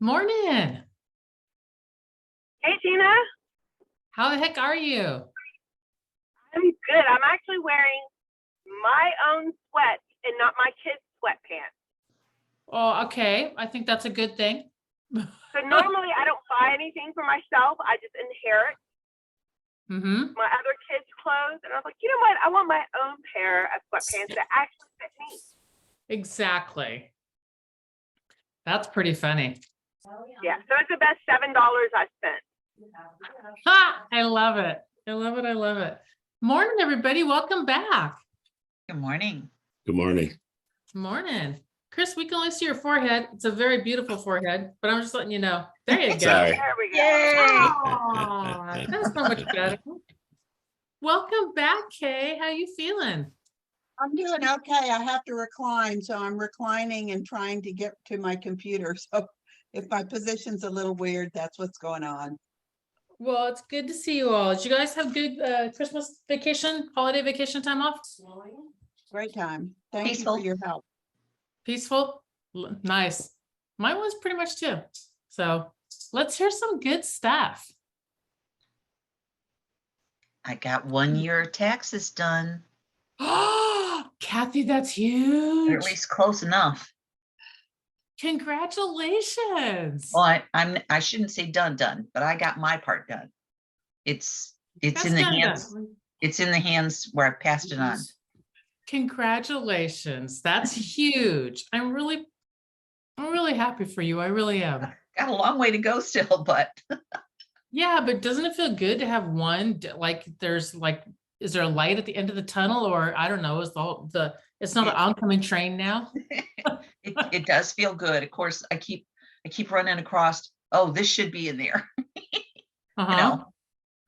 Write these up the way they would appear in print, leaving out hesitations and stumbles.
Morning. Hey, Tina. How the heck are you? I'm good. I'm actually wearing my own sweats and not my kids' sweatpants. Oh, okay. I think that's a good thing. So normally I don't buy anything for myself. I just inherit Mm-hmm. my other kids' clothes. And I was like, you know what? I want my own pair of sweatpants that actually fit me. Exactly. That's pretty funny. Yeah. So it's the best $7 I spent. Ha! I love it. I love it. I love it. Morning, everybody. Welcome back. Good morning. Good morning. Morning. Chris, we can only see your forehead. It's a very beautiful forehead, but I'm just letting you know. There you go. Sorry. There we go. Yay! Aw, that's so much better. Welcome back, Kay. How you feeling? I'm doing okay. I have to recline, so I'm reclining and trying to get to my computer. So if my position's a little weird, that's what's going on. Well, it's good to see you all. Did you guys have good Christmas vacation, holiday vacation time off? Great time. Thank you Peaceful. for your help. Peaceful? Nice. Mine was pretty much too. So let's hear some good stuff. I got 1 year of taxes done, Oh, Kathy, that's or huge. at least close enough. Congratulations. Well, I shouldn't say done, but I got my part done. It's That's in the done, hands. done. It's in the hands where I passed it on. Congratulations. That's huge. I'm really happy for you. I really am. Got a long way to go still, but Yeah, but doesn't it feel good to have one? Like there's like, is there a light at the end of the tunnel, or I don't know, is it's not an oncoming train now? it does feel good. Of course, I keep running across, oh, this should be in there, Uh-huh.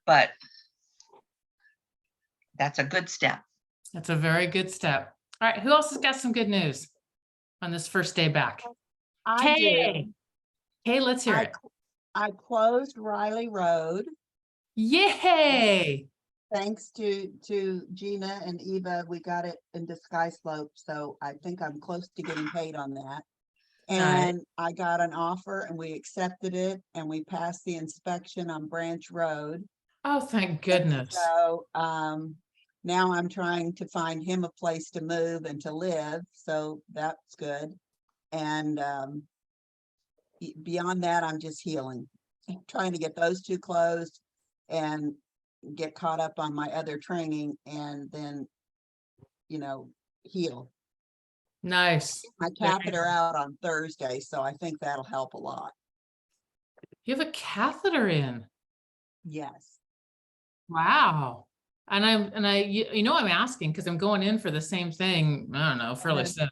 but that's a good step. That's a very good step. All right, who else has got some good news on this first day back? I Kay. do. Hey, let's hear it. I closed Riley Road Yay! thanks to Gina and Eva. We got it into Sky Slope, so I think I'm close to getting paid on that. And I got an offer and we accepted it and we passed the inspection on Branch Road. Oh, thank goodness. So now I'm trying to find him a place to move and to live, so that's good. And beyond that, I'm just healing, trying to get those two closed and get caught up on my other training and then, heal. Nice. My catheter out on Thursday, so I think that'll help a lot. You have a catheter in. Yes. Wow. And I'm asking because I'm going in for the same thing. I don't know, fairly soon.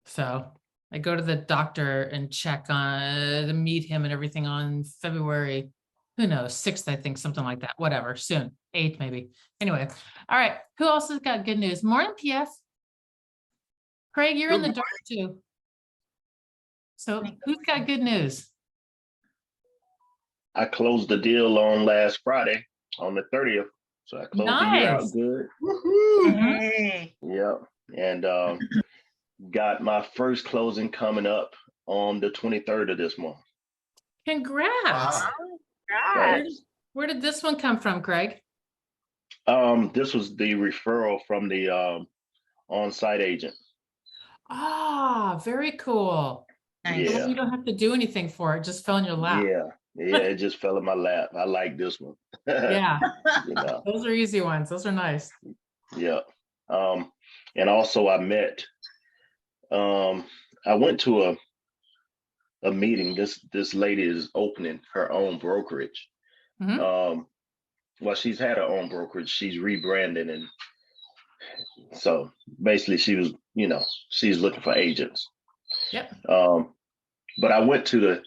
So I go to the doctor and check on to meet him and everything on February, who knows, 6th, I think, something like that. Whatever, soon, 8th maybe. Anyway, all right. Who else has got good news? Morning, PF. Craig, you're in the dark too. So who's got good news? I closed the deal on last Friday on the 30th. So I closed the year out Nice. good. Hey, Yep. And got my first closing coming up on the 23rd of this month. Congrats. Wow. God. Where did this one come from, Craig? This was the referral from the on-site agent. Ah, very cool. nice. Yeah. You don't have to do anything for it, just fell in your lap. Yeah, it just fell in my lap. I like this one. Yeah, You know, those are easy ones. Those are nice. yeah. And also I met, I went to a meeting. This lady is opening her own brokerage. Mhm. Well, she's had her own brokerage. She's rebranding, and so basically she was, she's looking for agents. Yep. But I went to the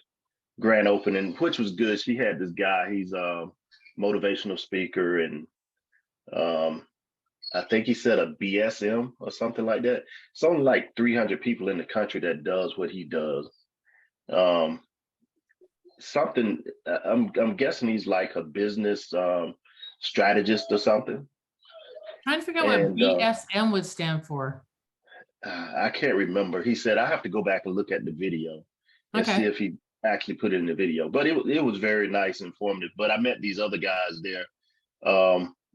grand opening, which was good. She had this guy. He's a motivational speaker, and I think he said a BSM or something like that. It's only like 300 people in the country that does what he does. Something I'm guessing he's like a business strategist or something. Trying to figure out what And BSM would stand for. I can't remember. He said I have to go back and look at the video and see Okay. if he actually put it in the video, but it was very nice, informative. But I met these other guys there.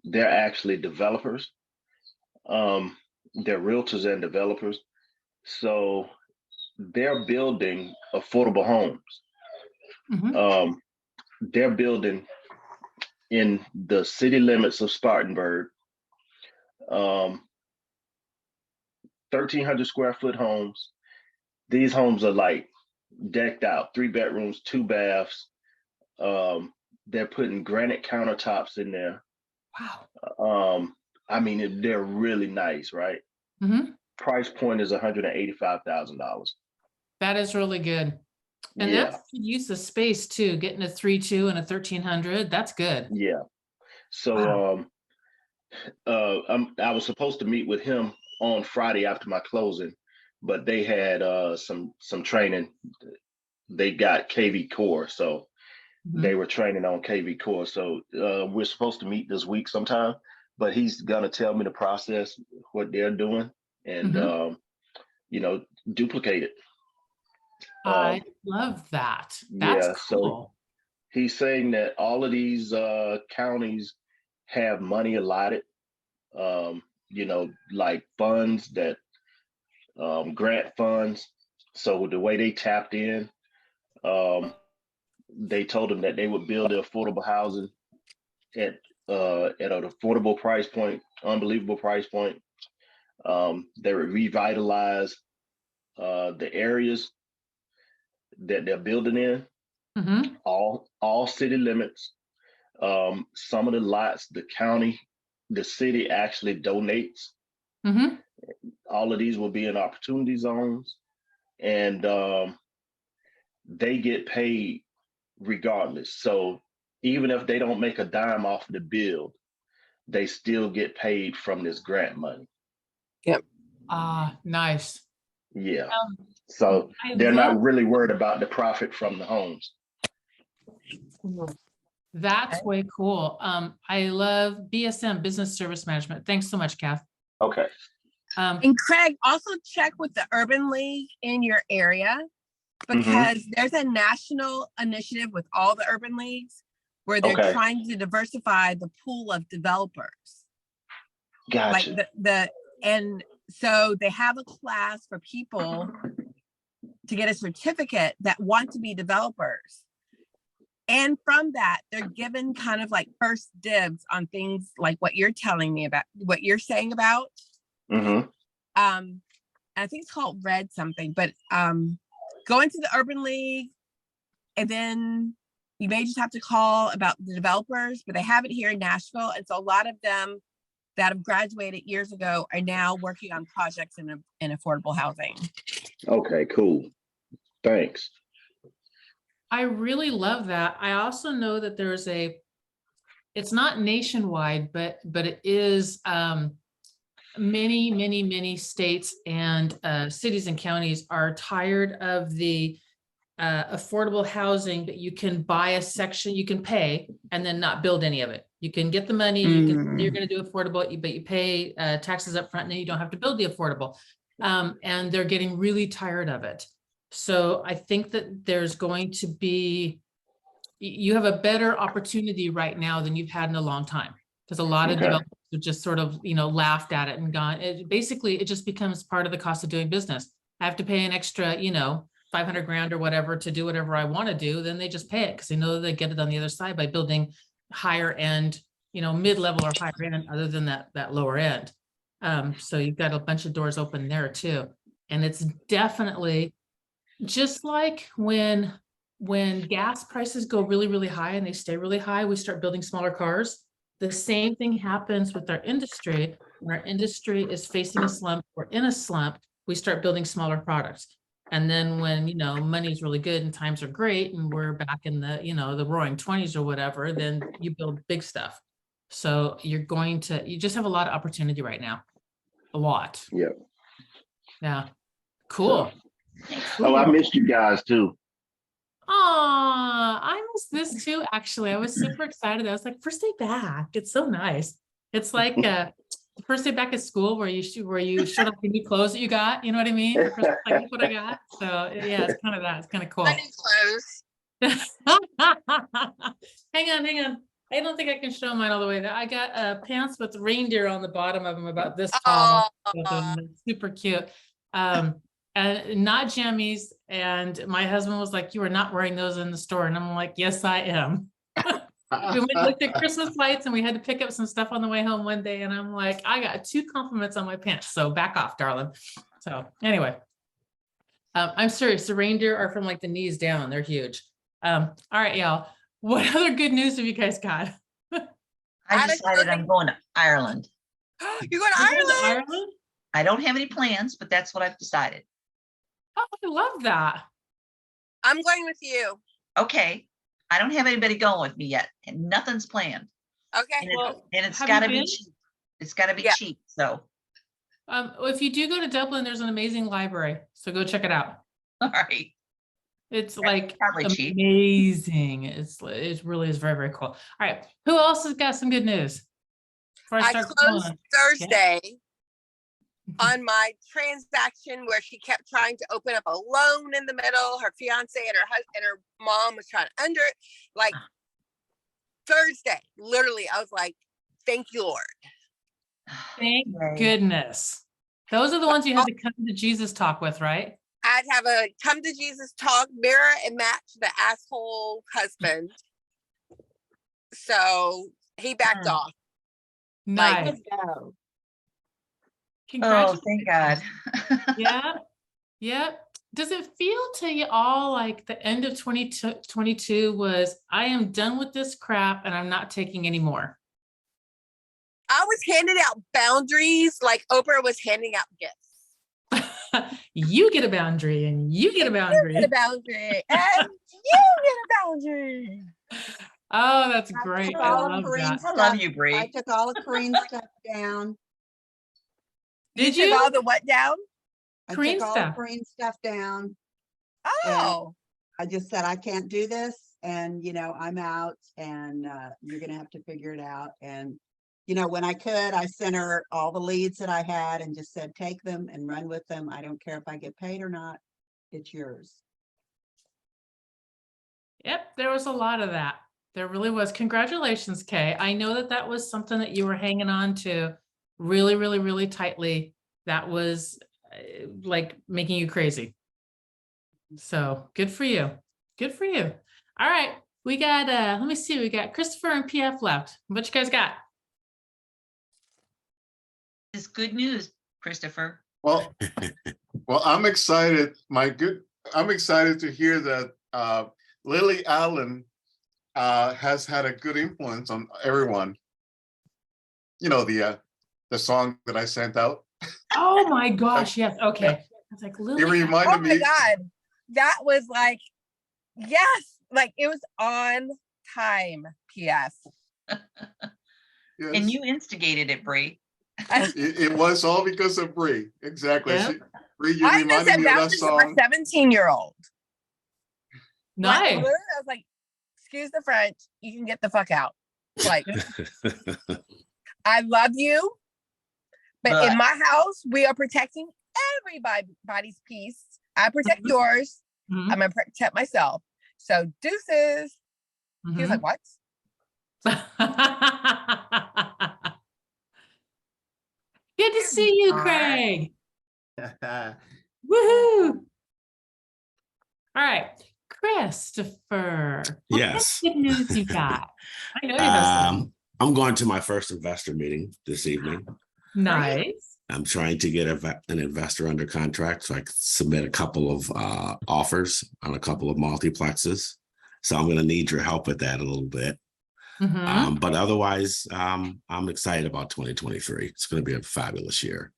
They're actually developers. They're realtors and developers. So they're building affordable homes. Mhm. They're building in the city limits of Spartanburg, 1,300 square foot homes. These homes are like decked out, 3 bedrooms, 2 baths. They're putting granite countertops in there. Wow. I mean, they're really nice, right? Hmm. Price point is $185,000. That is really good. And Yeah, that's good use of space too, getting a 3.2 and a 1,300. That's good. yeah. Wow. So I was supposed to meet with him on Friday after my closing, but they had some training. They got KV Core, so Mhm. they were training on KV Core. So we're supposed to meet this week sometime, but he's gonna tell me the process, what they're doing, and Mhm. duplicate it. I Um, love that. That's yeah, so cool. he's saying that all of these counties have money allotted, like funds that grant funds. So the way they tapped in, um, they told them that they would build the affordable housing at an affordable price point, unbelievable price point. They would revitalize the areas that they're building in, Hmm. all city limits. Some of the lots, the city actually donates. Hmm. All of these will be in opportunity zones, and they get paid regardless. So even if they don't make a dime off of the build, they still get paid from this grant money. Ah, nice. Yeah. Um, So I they're love not really worried about the profit from the homes. that's way cool. I love BSM, Business Service Management. Thanks so much, Kath. Okay. And Craig, also check with the Urban League in your area because there's a national initiative with all the urban leagues where they're Okay. trying to diversify the pool of developers. Like Gotcha. and so they have a class for people to get a certificate that want to be developers. And from that, they're given kind of like first dibs on things like what you're telling me about, what you're saying about. Mm-hmm. I think it's called Red something, but go into the Urban League and then you may just have to call about the developers, but they have it here in Nashville. And so a lot of them that have graduated years ago are now working on projects in affordable housing. Okay, cool. Thanks. I really love that. I also know that there's it's not nationwide, but it is many states and cities and counties are tired of the affordable housing, but you can buy a section, you can pay and then not build any of it. You can get the money, you're going to do affordable, but you pay taxes up front and then you don't have to build the affordable. And they're getting really tired of it. So I think that there's going to be, you have a better opportunity right now than you've had in a long time. Because a lot of Okay. developers have just sort of, laughed at it and gone, basically, it just becomes part of the cost of doing business. I have to pay an extra, 500 grand or whatever to do whatever I want to do. Then they just pay it because they know that they get it on the other side by building higher end, mid-level or higher end other than that lower end. So you've got a bunch of doors open there too. And it's definitely just like when gas prices go really, really high and they stay really high, we start building smaller cars. The same thing happens with our industry. When our industry is facing a slump or in a slump, we start building smaller products. And then when, money's really good and times are great and we're back in the, the roaring 20s or whatever, then you build big stuff. So you just have a lot of opportunity right now. A lot. Yeah. Yeah. Cool. Oh, I missed you guys too. I missed this too. Actually, I was super excited. I was like, first day back. It's so nice. It's like the first day back at school where you showed off your new clothes that you got, you know what I mean? For Christmas, like, look what I got. So yeah, it's kind of that. It's kind of cool. My new clothes. Hang on. I don't think I can show mine all the way. I got pants with reindeer on the bottom of them about this tall. Aw. Super cute. And not jammies. And my husband was like, "You are not wearing those in the store." And I'm like, "Yes, I am." We went and looked at Christmas lights and we had to pick up some stuff on the way home one day. And I'm like, I got 2 compliments on my pants. So back off, darling. So anyway, I'm serious. The reindeer are from like the knees down. They're huge. All right, y'all. What other good news have you guys got? I decided I'm going to Ireland. You're going to You're going to Ireland? Ireland? I don't have any plans, but that's what I've decided. Oh, I love that. I'm going with you. Okay, I don't have anybody going with me yet, and nothing's planned. Okay. And Well, it's have you gotta be been? cheap. It's gotta be Yeah. cheap, so, If you do go to Dublin, there's an amazing library. So go check it out. all right. It's That's like probably cheap. amazing. It really is very, very cool. All right. Who else has got some good news? Before I start closed going? Thursday on my transaction where she kept trying to open up a loan in the middle. Her fiance and her husband and her mom was trying to under it. Like Thursday, literally, I was like, "Thank you, Lord." Thank Yay. goodness. Those are the ones you had to come to Jesus talk with, right? I'd have a come to Jesus talk, mirror and match the asshole husband. So he backed Hmm. off. Nice. Let's go. Oh, Congratulations. thank God. Yeah. Yep. Does it feel to you all like the end of 2022 was, I am done with this crap and I'm not taking any more? I was handing out boundaries like Oprah was handing out gifts. You get a boundary and you get a boundary. Get a boundary, and you get a boundary. Oh, that's I great. took I all of love Corinne's that. I love stuff- you, I Bree. took all of Corinne's stuff down. Did Took you? all the what down? I Corinne's took all stuff. of Corinne's stuff down. Oh, I just said, I can't do this and, I'm out and you're gonna have to figure it out. And, when I could, I sent her all the leads that I had and just said, take them and run with them. I don't care if I get paid or not. It's yours. Yep, there was a lot of that. There really was. Congratulations, Kay. I know that that was something that you were hanging on to really, really, really tightly. That was like making you crazy. So good for you. Good for you. All right. We got, let me see. We got Christopher and PF left. What you guys got? It's good news, Christopher. Well, I'm excited. I'm excited to hear that Lily Allen has had a good influence on everyone. The song that I sent out. Oh my gosh. Yes. Okay. I was like, It Lily. oh reminded my me. God. That was like, yes, like it was on time, PF. And Yes, you instigated it, Bree. it was all because of Bree. Exactly. Yep. Bree, you I just reminded said me of that boundaries for a song. 17-year-old. Like, Nice. literally, I was like, excuse the French, you can get the fuck out. Like, I love you, but in my house, we are protecting everybody's peace. I protect Mhm. yours. Mhm, I'm gonna protect myself. So deuces. He was mhm. like, what? Good to see you, All Craig. Woohoo. All right, Christopher. what Yes. Good news you got. I know you have some. I'm going to my first investor meeting this evening. Nice. I'm trying to get an investor under contract so I can submit a couple of offers on a couple of multiplexes. So I'm going to need your help with that a little bit. Mhm. But otherwise, I'm excited about 2023. It's going to be a fabulous year.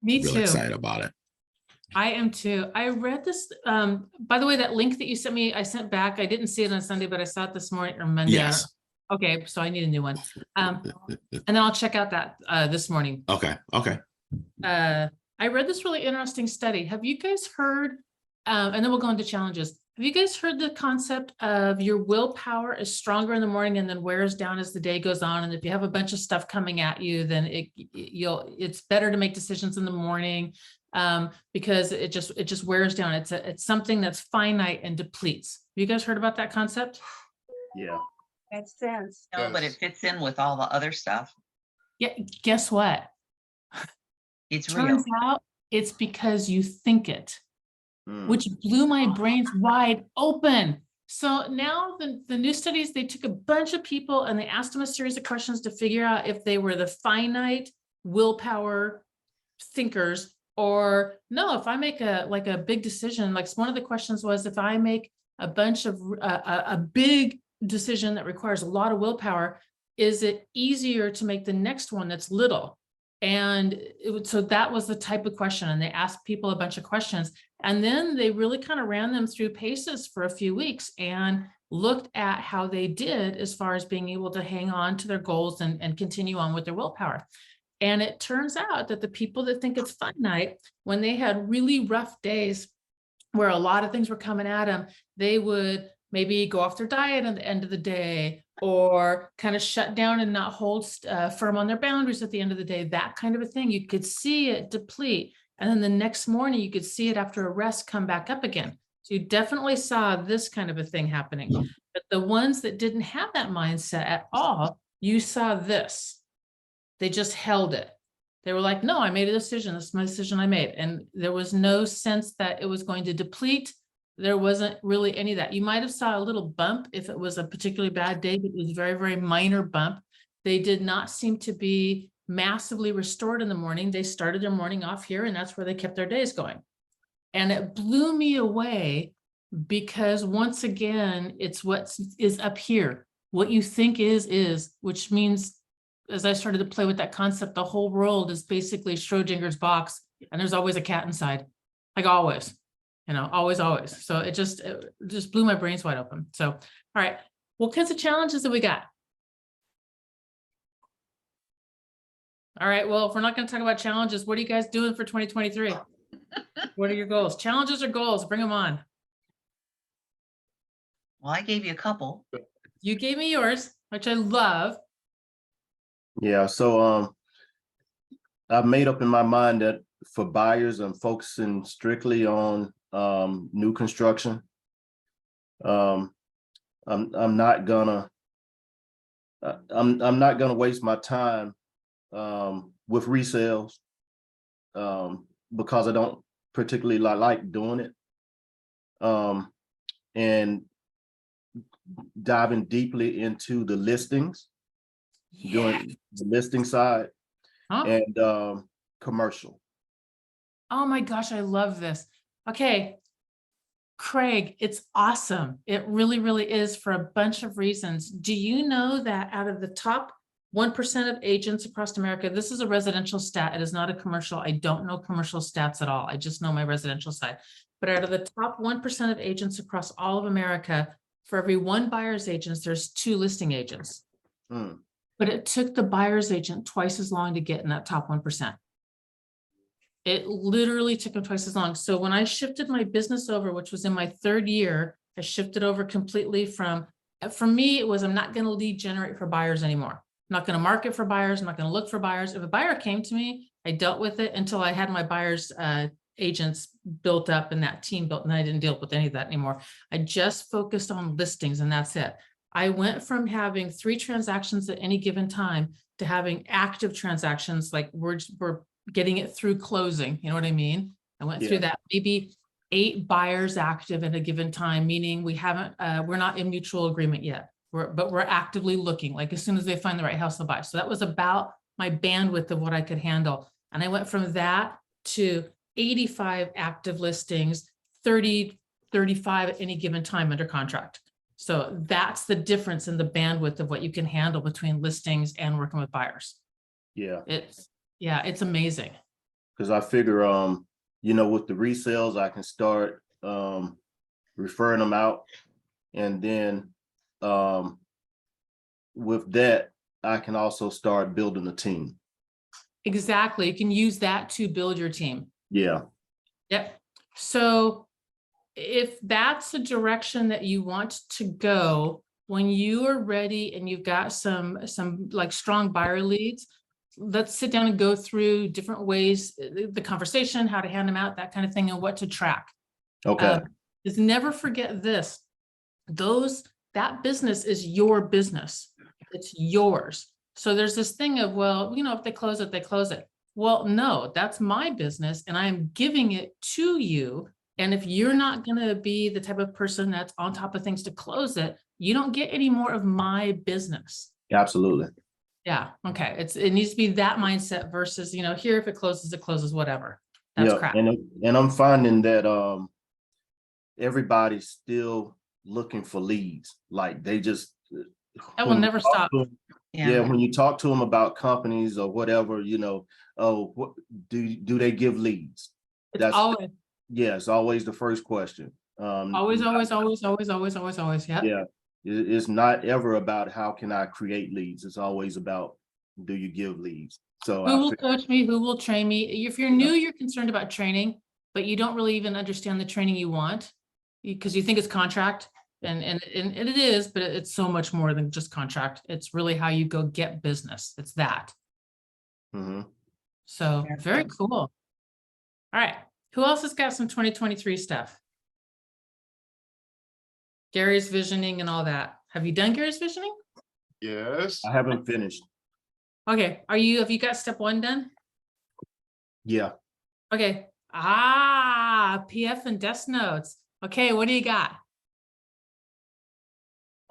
Me Really too. excited about it. I am too. I read this, by the way, that link that you sent me, I sent back. I didn't see it on Sunday, but I saw it this morning or Monday. Yes. Okay, so I need a new one. And then I'll check out that this morning. Okay. I read this really interesting study. Have you guys heard, and then we'll go into challenges. Have you guys heard the concept of your willpower is stronger in the morning and then wears down as the day goes on? And if you have a bunch of stuff coming at you, then it's better to make decisions in the morning, because it just wears down. It's something that's finite and depletes. Have you guys heard about that concept? Yeah. Makes sense. No, but it fits in with all the other stuff. Yeah, guess what? It's real. Turns out it's because you think it, Mm. which blew my brains wide open. So now the new studies, they took a bunch of people and they asked them a series of questions to figure out if they were the finite willpower thinkers, or no, if I make a big decision, like one of the questions was, if I make a bunch of a big decision that requires a lot of willpower, is it easier to make the next one that's little? And so that was the type of question. And they asked people a bunch of questions. And then they really kind of ran them through paces for a few weeks and looked at how they did as far as being able to hang on to their goals and continue on with their willpower. And it turns out that the people that think it's finite, when they had really rough days where a lot of things were coming at them, they would maybe go off their diet at the end of the day, or kind of shut down and not hold firm on their boundaries at the end of the day, that kind of a thing. You could see it deplete. And then the next morning, you could see it after a rest come back up again. So you definitely saw this kind of a thing happening. But the ones that didn't have that mindset at all, you saw this. They just held it. They were like, no, I made a decision. This is my decision I made. And there was no sense that it was going to deplete. There wasn't really any of that. You might have saw a little bump if it was a particularly bad day, but it was a very, very minor bump. They did not seem to be massively restored in the morning. They started their morning off here, and that's where they kept their days going. And it blew me away because once again, it's what is up here. What you think is, which means as I started to play with that concept, the whole world is basically Schrodinger's box, and there's always a cat inside, like always. You know, always. So it just blew my brains wide open. So, all right, what kinds of challenges have we got? All right, well, if we're not going to talk about challenges, what are you guys doing for 2023? What are your goals? Challenges or goals? Bring them on. Well, I gave you a couple. You gave me yours, which I love. Yeah, so I've made up in my mind that for buyers, I'm focusing strictly on new construction. I'm not gonna waste my time with resales because I don't particularly like doing it. And diving deeply into the listings, doing the listing side, Huh? and commercial. Oh my gosh, I love this. Okay, Craig, it's awesome. It really, really is for a bunch of reasons. Do you know that out of the top 1% of agents across America, this is a residential stat, it is not a commercial. I don't know commercial stats at all. I just know my residential side. But out of the top 1% of agents across all of America, for every one buyer's agent, there's 2 listing agents. Hmm. But it took the buyer's agent twice as long to get in that top 1%. It literally took them twice as long. So when I shifted my business over, which was in my 3rd year, I shifted over completely from, for me, it was, I'm not going to lead generate for buyers anymore. I'm not going to market for buyers. I'm not going to look for buyers. If a buyer came to me, I dealt with it until I had my buyers agents built up and that team built, and I didn't deal with any of that anymore. I just focused on listings and that's it. I went from having 3 transactions at any given time to having active transactions, like we're getting it through closing. You know what I mean? I went through that, maybe 8 buyers active at a given time, meaning we haven't, we're not in mutual agreement yet, but we're actively looking, like as soon as they find the right house they'll buy. So that was about my bandwidth of what I could handle. And I went from that to 85 active listings, 30, 35 at any given time under contract. So that's the difference in the bandwidth of what you can handle between listings and working with buyers. Yeah. It's amazing. Because I figure, with the resales, I can start referring them out. And then with that, I can also start building a team. Exactly. You can use that to build your team. Yeah. Yep. So if that's the direction that you want to go, when you are ready and you've got some like strong buyer leads, let's sit down and go through different ways, the conversation, how to hand them out, that kind of thing, and what to track. Okay. Just never forget this. That business is your business. It's yours. So there's this thing of, well, you know, if they close it, they close it. Well, no, that's my business and I am giving it to you. And if you're not going to be the type of person that's on top of things to close it, you don't get any more of my business. Absolutely. Yeah. Okay. It needs to be that mindset versus, you know, here, if it closes, whatever. That's Yeah, crap. and I'm finding that everybody's still looking for leads. Like they just That will when you never talk stop. to 'em- Yeah, when you talk to them about companies or whatever, you know, oh, what do they give leads? It's always, Yeah, it's always the first question. always. Yeah. Yeah, it's not ever about how can I create leads. It's always about do you give leads? So Who will coach me? Who will train me? If you're new, you're concerned about training, but you don't really even understand the training you want because you think it's contract and it is, but it's so much more than just contract. It's really how you go get business. It's that. Mhm. So Yeah. very cool. All right. Who else has got some 2023 stuff? Gary's visioning and all that. Have you done Gary's visioning? Yes. I haven't finished. Okay. Have you got step 1 done? Yeah. Okay. PF and desk notes. Okay. What do you got?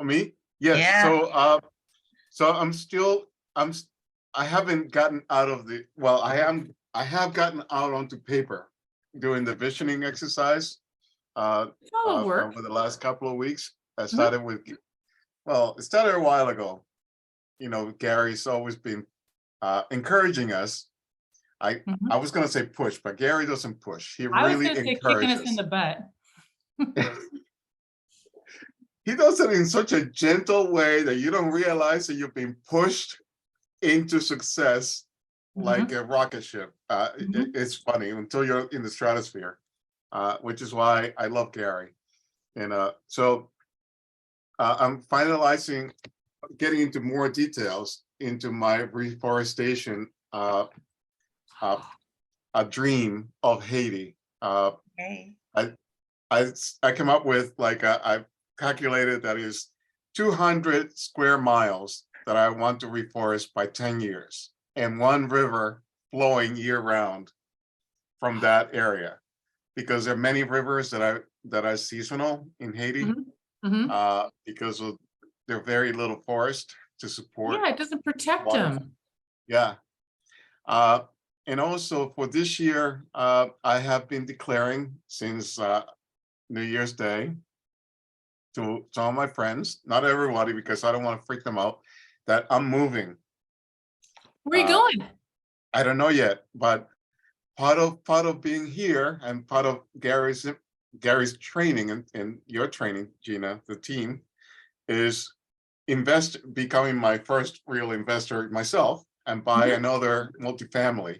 Me? Yes. Yeah. So I haven't gotten out of I have gotten out onto paper doing the visioning exercise. That'll work. Over the last couple of weeks. I started it started a while ago. You know, Gary's always been encouraging us. I was gonna say push, but Gary doesn't push. He I was really going to say kicking us in encourages. the butt. He does it in such a gentle way that you don't realize that you've been pushed into success like a rocket ship. It's funny until you're in the stratosphere, which is why I love Gary. And so I'm finalizing, getting into more details into my reforestation, a dream of Haiti. Okay. I came up with I calculated that is 200 square miles that I want to reforest by 10 years and one river flowing year round from that area, because there are many rivers that are seasonal in Haiti because of there's very little forest to support. Yeah, it doesn't protect water. them. Yeah. And also for this year, I have been declaring since New Year's Day to some of my friends, not everybody, because I don't want to freak them out, that I'm moving. Where are you going? I don't know yet, but part of being here and part of Gary's training and your training, Gina, the team, is becoming my first real investor myself and buy another multifamily.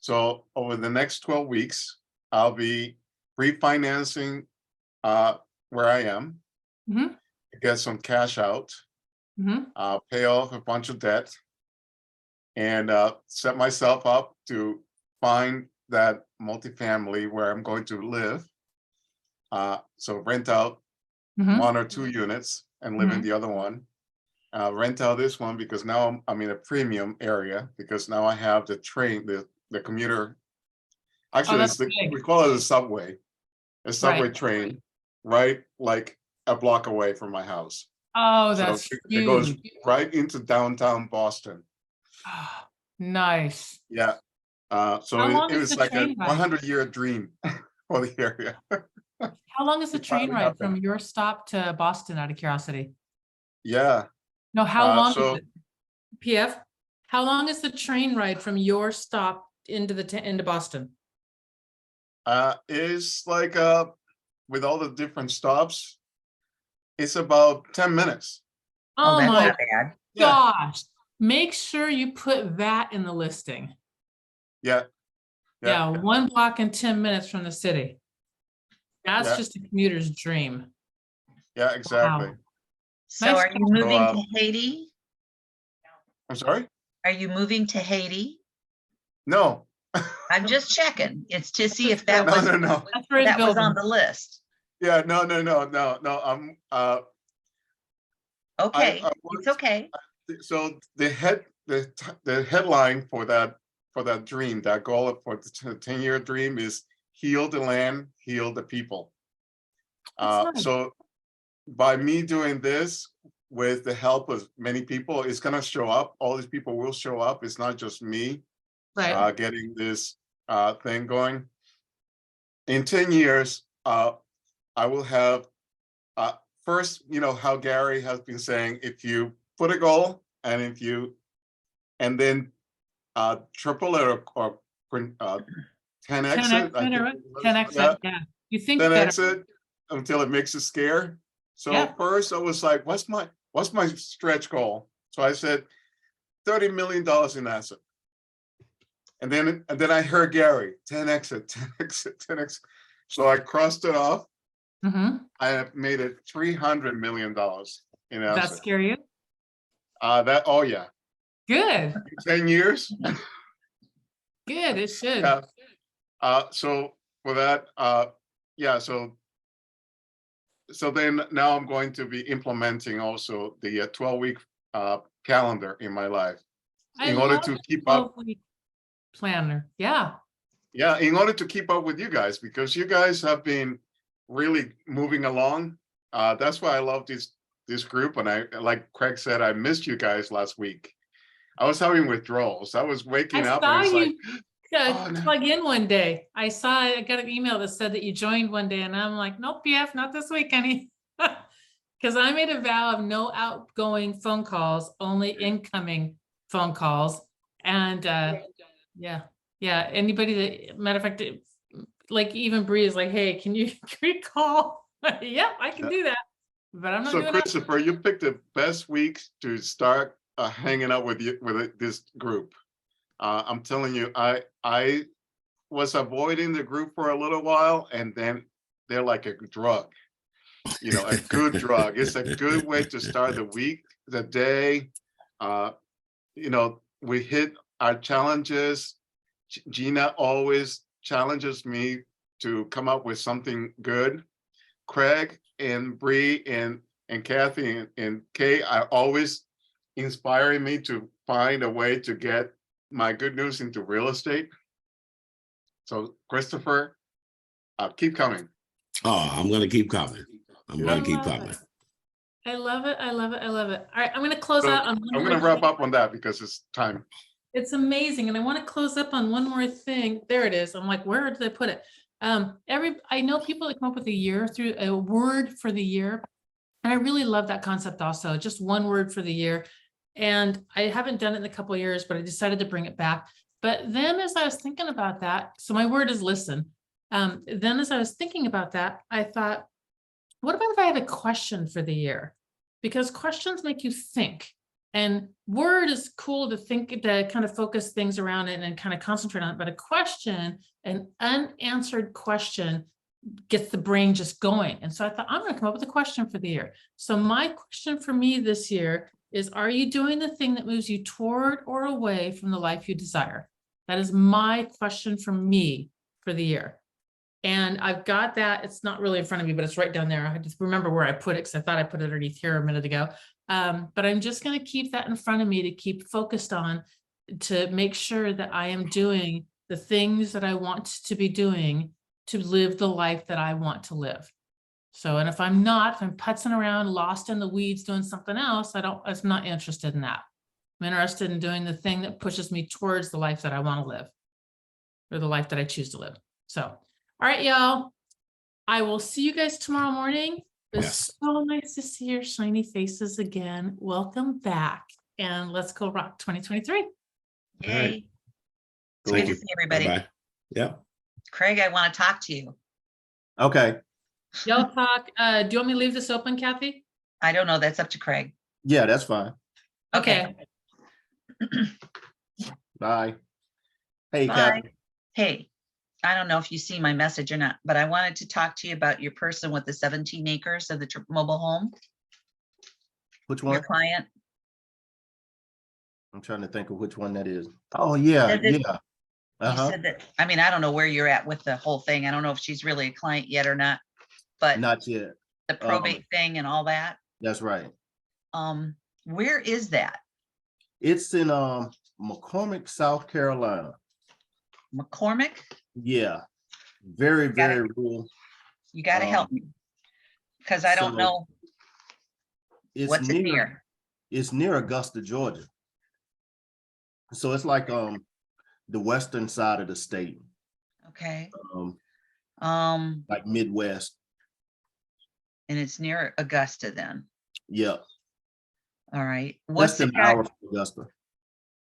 So over the next 12 weeks, I'll be refinancing where I am, get some cash out, pay off a bunch of debt, and set myself up to find that multifamily where I'm going to live. So rent out 1 or 2 units and live in the other one. Rent out this one because now I'm in a premium area because now I have the train, the commuter. Actually, we call it a subway train, right? Like a block away from my house. Oh, that's it goes right into downtown Boston. Nice. Yeah. So it was like a 100-year dream for the area. How long is the train finally ride happened. from your stop to Boston, out of curiosity? Yeah. No, how long is so- it? PF, how long is the train ride from your stop into Boston? It's like with all the different stops, it's about 10 minutes. Oh that's my not bad. gosh. Make sure you put that in the listing. Yeah. Yeah, 1 block and 10 minutes from the city. That's Yeah. just a commuter's dream. Yeah, exactly. Wow. So Nice are you job. moving So, to Haiti? I'm sorry? Are you moving to Haiti? No. I'm just checking. It's to see if No, that was, No. That's where he's that was on building. the list. Yeah, no. I'm, Okay, I it's okay. so the headline for that dream, that goal for the 10-year dream is heal the land, heal the people. That's nice. So by me doing this with the help of many people, it's gonna show up. All these people will show up. It's not just me Right. getting this thing going. In 10 years, I will have first, you know, how Gary has been saying, if you put a goal and then triple it or 10x 10x it, I it think or it was, 10x yeah, it, yeah. You think 10x better. it until it makes it scare. So Yeah. first I was like, what's my stretch goal? So I said $30 million in asset. And then I heard Gary, 10x it, 10x it, 10x. So I crossed it off. Mm-hmm. I have made it $300 million in Does that asset. scare you? Oh yeah, Good. 10 years. Good. It should. Yeah. So for that, yeah, so then now I'm going to be implementing also the 12-week calendar in my life in order to keep up. 12-week planner. Yeah. Yeah, in order to keep up with you guys, because you guys have been really moving along. That's why I love this group. And I, like Craig said, I missed you guys last week. I was having withdrawals. I was waking I up saw and it's like, you oh, no. plug in one day. I got an email that said that you joined one day, and I'm like, nope, PF, not this week, honey. Because I made a vow of no outgoing phone calls, only incoming phone calls. And yeah. Anybody that, matter of fact, like even Bree is like, hey, can you call? Yep, I can do that. But I'm not so doing that. Christopher, you picked the best weeks to start hanging out with this group. I'm telling you, I was avoiding the group for a little while, and then they're like a drug, you know, a good drug. It's a good way to start the week, the day. You know, we hit our challenges. Gina always challenges me to come up with something good. Craig and Bree and Kathy and Kay are always inspiring me to find a way to get my good news into real estate. So Christopher, keep coming. Oh, I'm gonna keep coming. I'm gonna keep love coming. it. I love it. I love it. I love it. All right, I'm going to close So out on. I'm going to wrap up on that because it's time. It's amazing. And I want to close up on one more thing. There it is. I'm like, where did I put it? I know people that come up with a word for the year. And I really love that concept also, just one word for the year. And I haven't done it in a couple of years, but I decided to bring it back. But then as I was thinking about that, so my word is listen. Then as I was thinking about that, I thought, what about if I have a question for the year? Because questions make you think. And word is cool to think, to kind of focus things around it and kind of concentrate on it. But a question, an unanswered question, gets the brain just going. And so I thought, I'm going to come up with a question for the year. So my question for me this year is, are you doing the thing that moves you toward or away from the life you desire? That is my question for me for the year. And I've got that. It's not really in front of me, but it's right down there. I just remember where I put it because I thought I put it underneath here a minute ago. But I'm just going to keep that in front of me to keep focused on, to make sure that I am doing the things that I want to be doing to live the life that I want to live. So, and if I'm putzing around, lost in the weeds, doing something else, I'm not interested in that. I'm interested in doing the thing that pushes me towards the life that I want to live, or the life that I choose to live. So, all right, y'all. I will see you guys tomorrow morning. It's Yes. so nice to see your shiny faces again. Welcome back. And let's go rock 2023. All Yay. right. It's Thank good you. to see everybody. Bye-bye. Yeah. Craig, I want to talk to you. Okay, Y'all talk. Do you want me to leave this open, Kathy? I don't know. That's up to Craig. yeah, that's fine. Okay. Okay. Bye. Hey, Bye. Kathy. Hey, I don't know if you see my message or not, but I wanted to talk to you about your person with the 17 acres of the mobile home, Which your one? client. I'm trying to think of which one that is. Oh, yeah, Said that- yeah. You Uh-huh. said that, I mean, I don't know where you're at with the whole thing. I don't know if she's really a client yet or not, but Not yet. the probate thing and all that. That's right. Where is that? It's in McCormick, South Carolina. McCormick? Yeah. Very, Got it. very rural. You gotta help me. Cause I don't so know, It's what's it near? It's near Augusta, Georgia. So it's like the western side of the state, Okay, like Midwest. and it's near Augusta then. Yep. All right. Less than an hour from Augusta.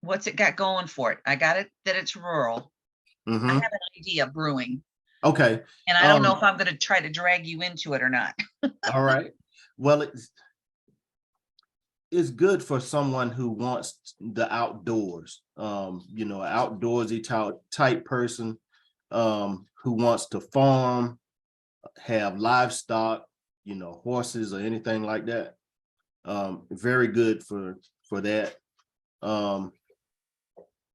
What's it got going for it? I got it that it's rural. I Mhm. have an idea brewing, Okay. and I don't know if I'm gonna try to drag you into it or not. All right. Well, it's good for someone who wants the outdoors. You know, outdoorsy type person who wants to farm, have livestock, you know, horses or anything like that. Very good for that.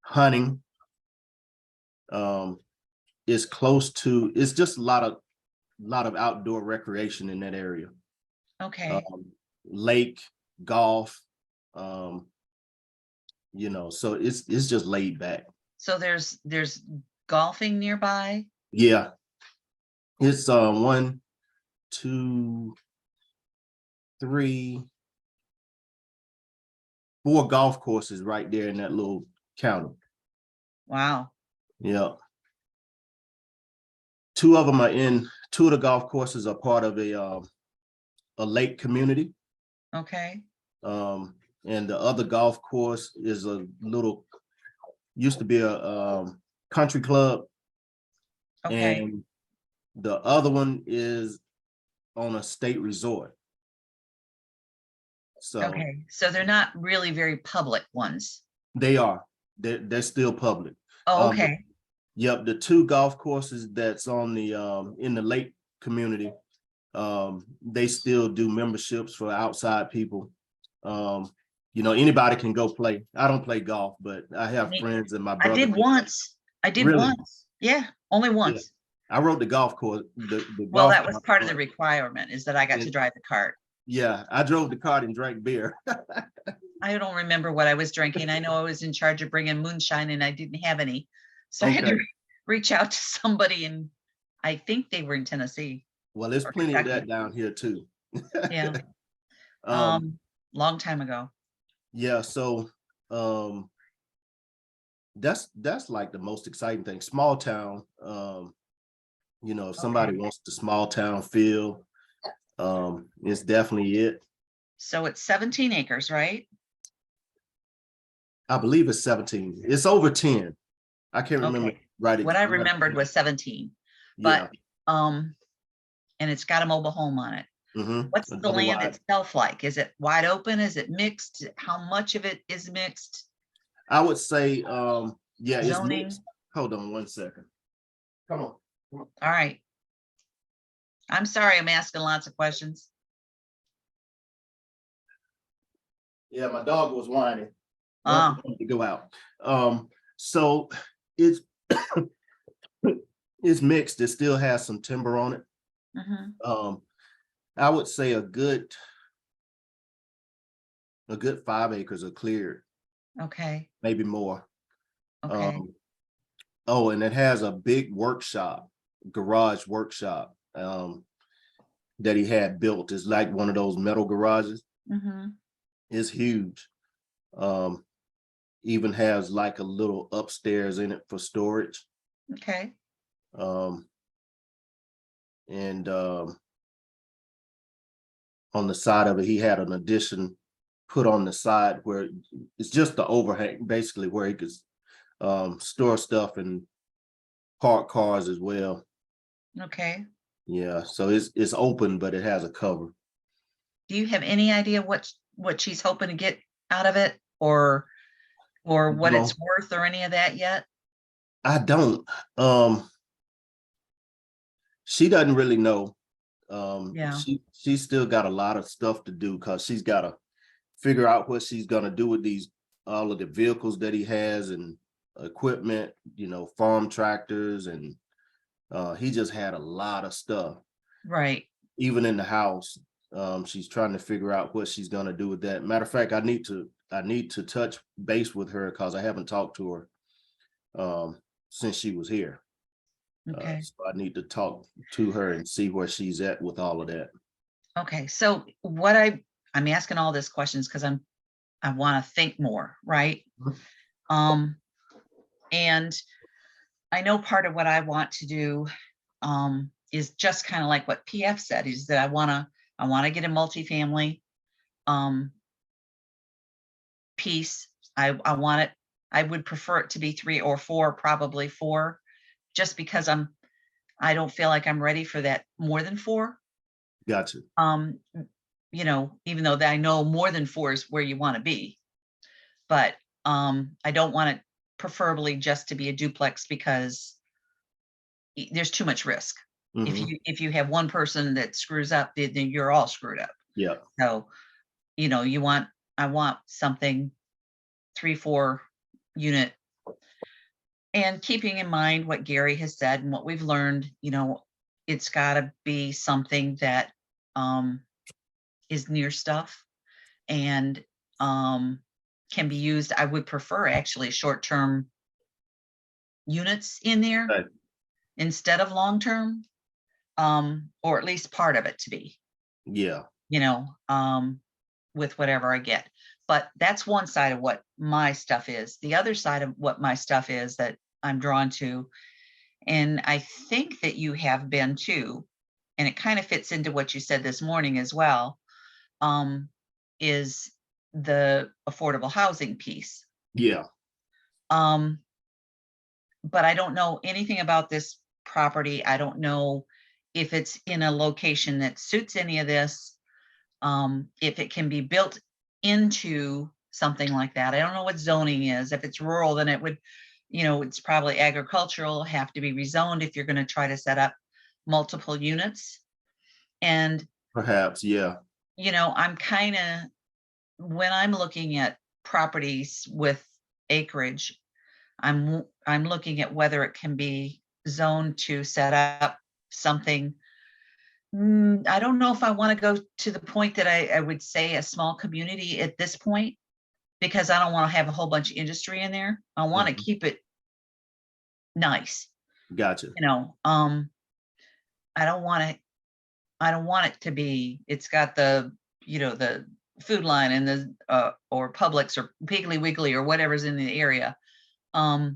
Hunting. Is close to. It's just a lot of outdoor recreation in that area. Okay, Lake, golf, you know, so it's just laid back. so there's golfing nearby. Yeah. It's 1, 2, 3, 4 golf courses right there in that little county. Wow. Yeah. 2 of the golf courses are part of a lake community. Okay, And the other golf course is used to be a country club. okay, And the other one is on a state resort. So okay. So they're not really very public ones. they are, they're still public. Oh, Um, okay, Yep, the 2 golf courses that's on the in the lake community, they still do memberships for outside people. You know, anybody can go play. I don't play golf, but I have Me- friends and my I brother. did once. I did Really? once. Yeah, only once. I rode the golf course. The Well, golf that was cart part of the once. requirement is that I got to Yeah. drive the cart. Yeah, I drove the cart and drank beer. I don't remember what I was drinking. I know I was in charge of bringing moonshine and I didn't have any. So I had to Okay. reach out to somebody, and I think they were in Tennessee. Well, there's Or plenty of Kentucky. that down here too. Yeah, long time ago. Yeah, so that's like the most exciting thing. Small town, you know, if somebody Okay. wants the small town feel, it's definitely it. So it's 17 acres, right? I believe it's 17. It's over 10. I can't remember Okay. right. What I right- remembered was 17, Yeah. but, and it's got a mobile home on it. Mhm. What's A the double land wide. itself like? Is it wide open? Is it mixed? How much of it is mixed? I would say, yeah, it's Zoning? mixed. Hold on 1 second. Come on. All right. I'm sorry, I'm asking lots of questions. Yeah, my dog was whining. Ah. Wanted to go out. So it's it's mixed. It still has some timber on it. Mhm. I would say a good 5 acres are cleared, Okay, maybe more. okay, Oh, and it has a big garage workshop that he had built. It's like one of those metal garages. mhm, It's huge. Even has like a little upstairs in it for storage. okay, And on the side of it, he had an addition put on the side where it's just the overhang, basically, where he could store stuff and park cars as well. okay. Yeah, so it's open, but it has a cover. Do you have any idea what she's hoping to get out of it, or what No. it's worth or any of that yet? I don't. she doesn't really know. Yeah. She's still got a lot of stuff to do because she's got to figure out what she's gonna do with all of the vehicles that he has and equipment, farm tractors, and he just had a lot of stuff. Right. Even in the house, she's trying to figure out what she's gonna do with that. Matter of fact, I need to touch base with her because I haven't talked to her since she was here. Okay. So I need to talk to her and see where she's at with all of that. Okay. So what I'm asking all these questions because I want to think more, right? And I know part of what I want to do is just kind of like what PF said, is that I want to get a multifamily piece. I want it. I would prefer it to be 3 or 4, probably 4, just because I don't feel like I'm ready for that more than 4. Gotcha. Even though I know more than 4 is where you want to be, but I don't want it preferably just to be a duplex because there's too much risk. Mhm. If you have one person that screws up, then you're all screwed up. Yeah. So, I want something 3-4 unit. And keeping in mind what Gary has said and what we've learned, it's got to be something that is near stuff and can be used. I would prefer actually short-term units in there Right. instead of long-term, or at least part of it to be, Yeah. with whatever I get. But that's one side of what my stuff is. The other side of what my stuff is that I'm drawn to, and I think that you have been too, and it kind of fits into what you said this morning as well, is the affordable housing piece. Yeah. But I don't know anything about this property. I don't know if it's in a location that suits any of this, if it can be built into something like that. I don't know what zoning is. If it's rural, then it would, it's probably agricultural, have to be rezoned if you're going to try to set up multiple units. And Perhaps. Yeah. I'm kind of, when I'm looking at properties with acreage, I'm looking at whether it can be zoned to set up something. I don't know if I want to go to the point that I would say a small community at this point, because I don't want to have a whole bunch of industry in there. I want to keep it nice. Gotcha. I don't want it to be, it's got the Food Line and the or Publix or Piggly Wiggly or whatever's in the area. I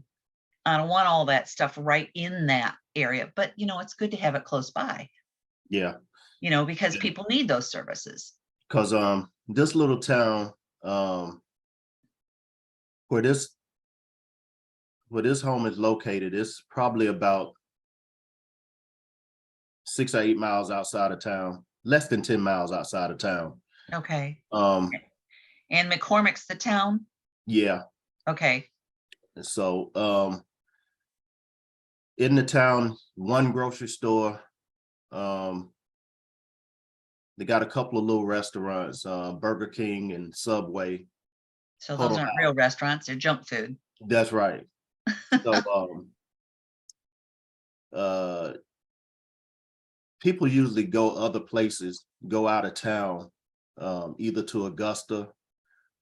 don't want all that stuff right in that area, but it's good to have it close by. Yeah. Because people need those services. Because this little town, where this home is located, it's probably about 6 or 8 miles outside of town, less than 10 miles outside of town. Okay. And McCormick's the town? Yeah. Okay. So in the town, one grocery store. They got a couple of little restaurants, Burger King and Subway. So those aren't real restaurants, they're junk food. That's right. So people usually go other places, go out of town, either to Augusta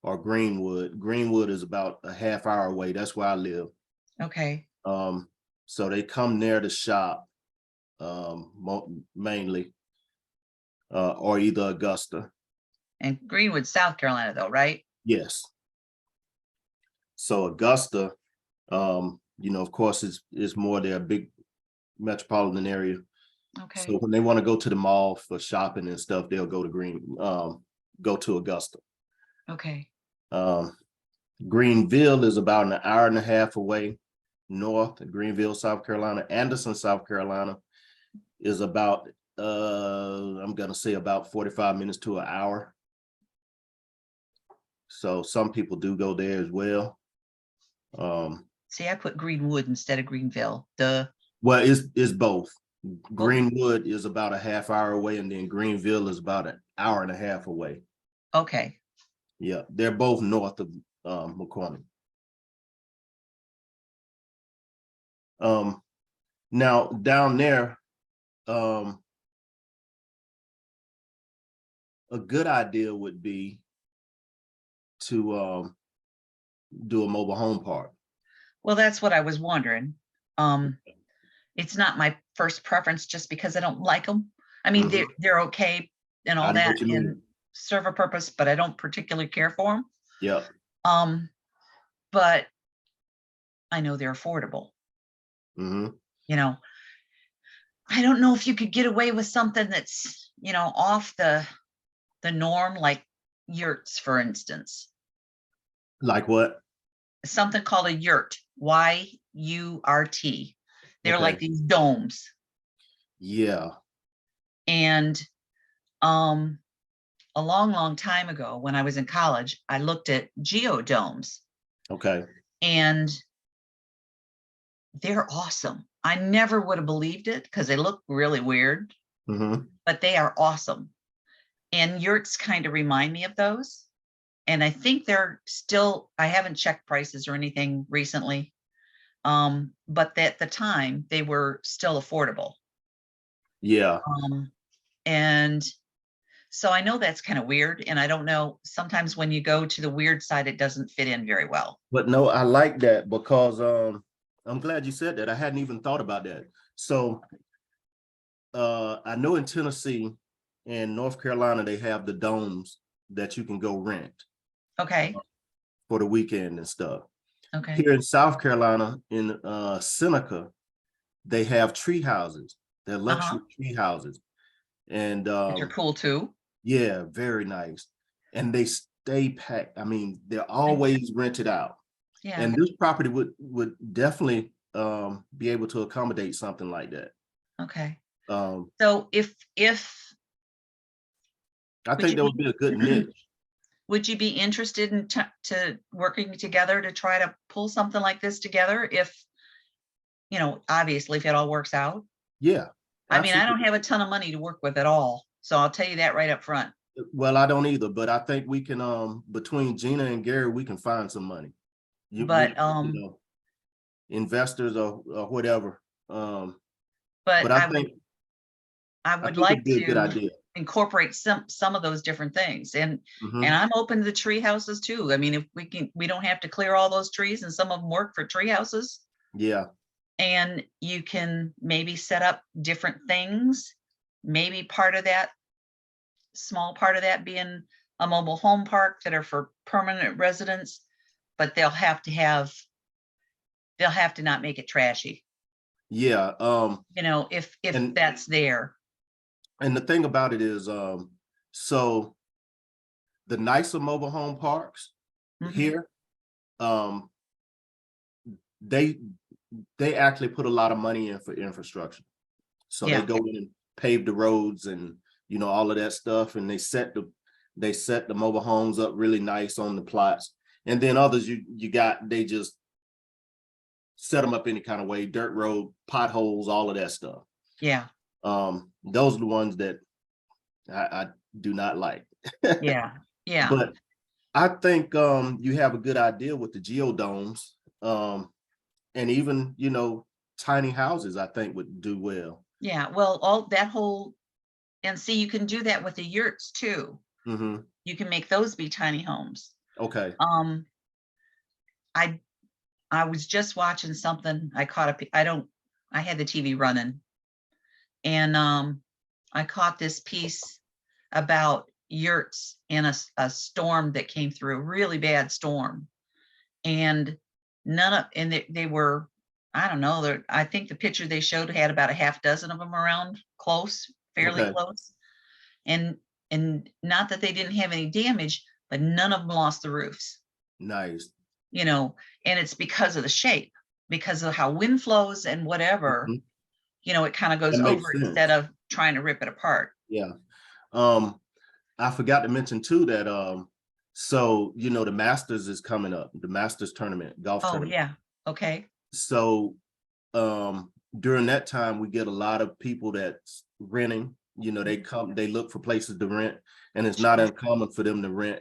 or Greenwood. Greenwood is about a half hour away. That's where I live. Okay. So they come there to shop, mainly, or either Augusta. And Greenwood, South Carolina, though, right? Yes. So Augusta, of course, it's more their big metropolitan area. Okay. So when they want to go to the mall for shopping and stuff, they'll go to Augusta. Okay. Greenville is about an hour and a half away north. Greenville, South Carolina. Anderson, South Carolina is about, I'm going to say about 45 minutes to an hour. So some people do go there as well. See, I put Greenwood instead of Greenville. Duh. Well, it's both. Greenwood is about a half hour away, and then Greenville is about an hour and a half away. Okay, Yeah, they're both north of McCormick. Now down there, a good idea would be to do a mobile home park. well, that's what I was wondering. It's not my first preference just because I don't like them. I mean, they're okay and I all know that what you mean. and serve a purpose, but I don't particularly care for them. Yeah, But I know they're affordable. hmm You know, I don't know if you could get away with something that's, off the norm, like yurts, for instance. like what? Something called a yurt, Y-U-R-T. They're Okay. like these domes. Yeah, And a long, long time ago, when I was in college, I looked at geodomes, okay. and they're awesome. I never would have believed it because they look really weird, hmm but they are awesome. And yurts kind of remind me of those. And I think they're still, I haven't checked prices or anything recently. But at the time they were still affordable. Yeah, And so I know that's kind of weird. And I don't know, sometimes when you go to the weird side, it doesn't fit in very well. but no, I like that because I'm glad you said that. I hadn't even thought about that. So I know in Tennessee and North Carolina, they have the domes that you can go rent Okay. for the weekend and stuff. Okay. Here in South Carolina, in Seneca, they have tree houses. They're luxury tree houses. And Which are cool too. yeah, very nice. And they stay packed. I mean, they're always rented out. Yeah. And this property would definitely be able to accommodate something like that. Okay. Um, So if I Would think you that would be a good niche. would you be interested in to working together to try to pull something like this together? If, obviously, if it all works out. Yeah. I mean, I don't absolutely. have a ton of money to work with at all. So I'll tell you that right up front. Well, I don't either, but I think we can between Gina and Gary, we can find some money. But, Investors or whatever. but But I think I I would think like it'd be a good to idea. incorporate some of those different things. And Mhm. I'm open to the tree houses too. I mean, if we don't have to clear all those trees, and some of them work for tree houses. Yeah, And you can maybe set up different things, maybe small part of that being a mobile home park that are for permanent residents, but they'll have to not make it trashy, yeah. if And- that's there. And the thing about it is, so the nicer mobile home parks Mhm. here, they actually put a lot of money in for infrastructure. So Yeah. they go in and pave the roads and all of that stuff, and they set the mobile homes up really nice on the plots. And then others they just set them up any kind of way, dirt road, potholes, all of that stuff. Yeah. Those are the ones that I do not like. Yeah. Yeah. But I think you have a good idea with the geodomes. And even, tiny houses, I think would do well. Yeah. Well, and see, you can do that with the yurts too. Hmm. You can make those be tiny homes. Okay. I was just watching something. I had the TV running, and I caught this piece about yurts in a storm that came through, a really bad storm. And they were, I don't know, I think the picture they showed had about a half dozen of them around fairly Okay. close. And not that they didn't have any damage, but none of them lost the roofs. Nice. And it's because of the shape, because of how wind flows and whatever, Mhm. it kind of goes That makes over sense. instead of trying to rip it apart. Yeah. I forgot to mention too that so the Masters is coming up, the Masters tournament, golf Oh, tournament. yeah. Okay. So during that time, we get a lot of people that's renting, you know, they come, they look for places to rent, and it's not uncommon for them to rent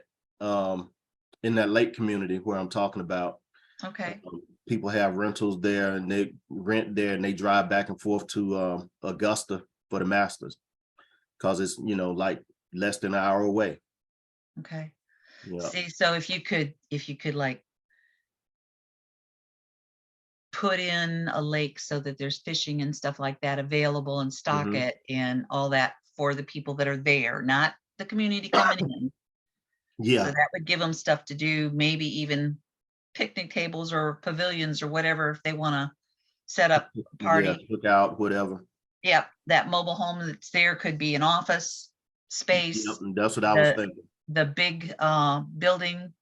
in that lake community where I'm talking about. Okay, People have rentals there and they rent there and they drive back and forth to Augusta for the Masters. Cause it's, you know, like less than an hour away. okay. Yeah. See, so if you could like put in a lake so that there's fishing and stuff like that available and stock Mhm. it and all that for the people that are there, not the community coming in. So Yeah. that would give them stuff to do, maybe even picnic tables or pavilions or whatever, if they want to set up a Yeah. party. Look out, whatever. Yep, that mobile home that's there could be an office space. Yep, and that's what I was The thinking. the big building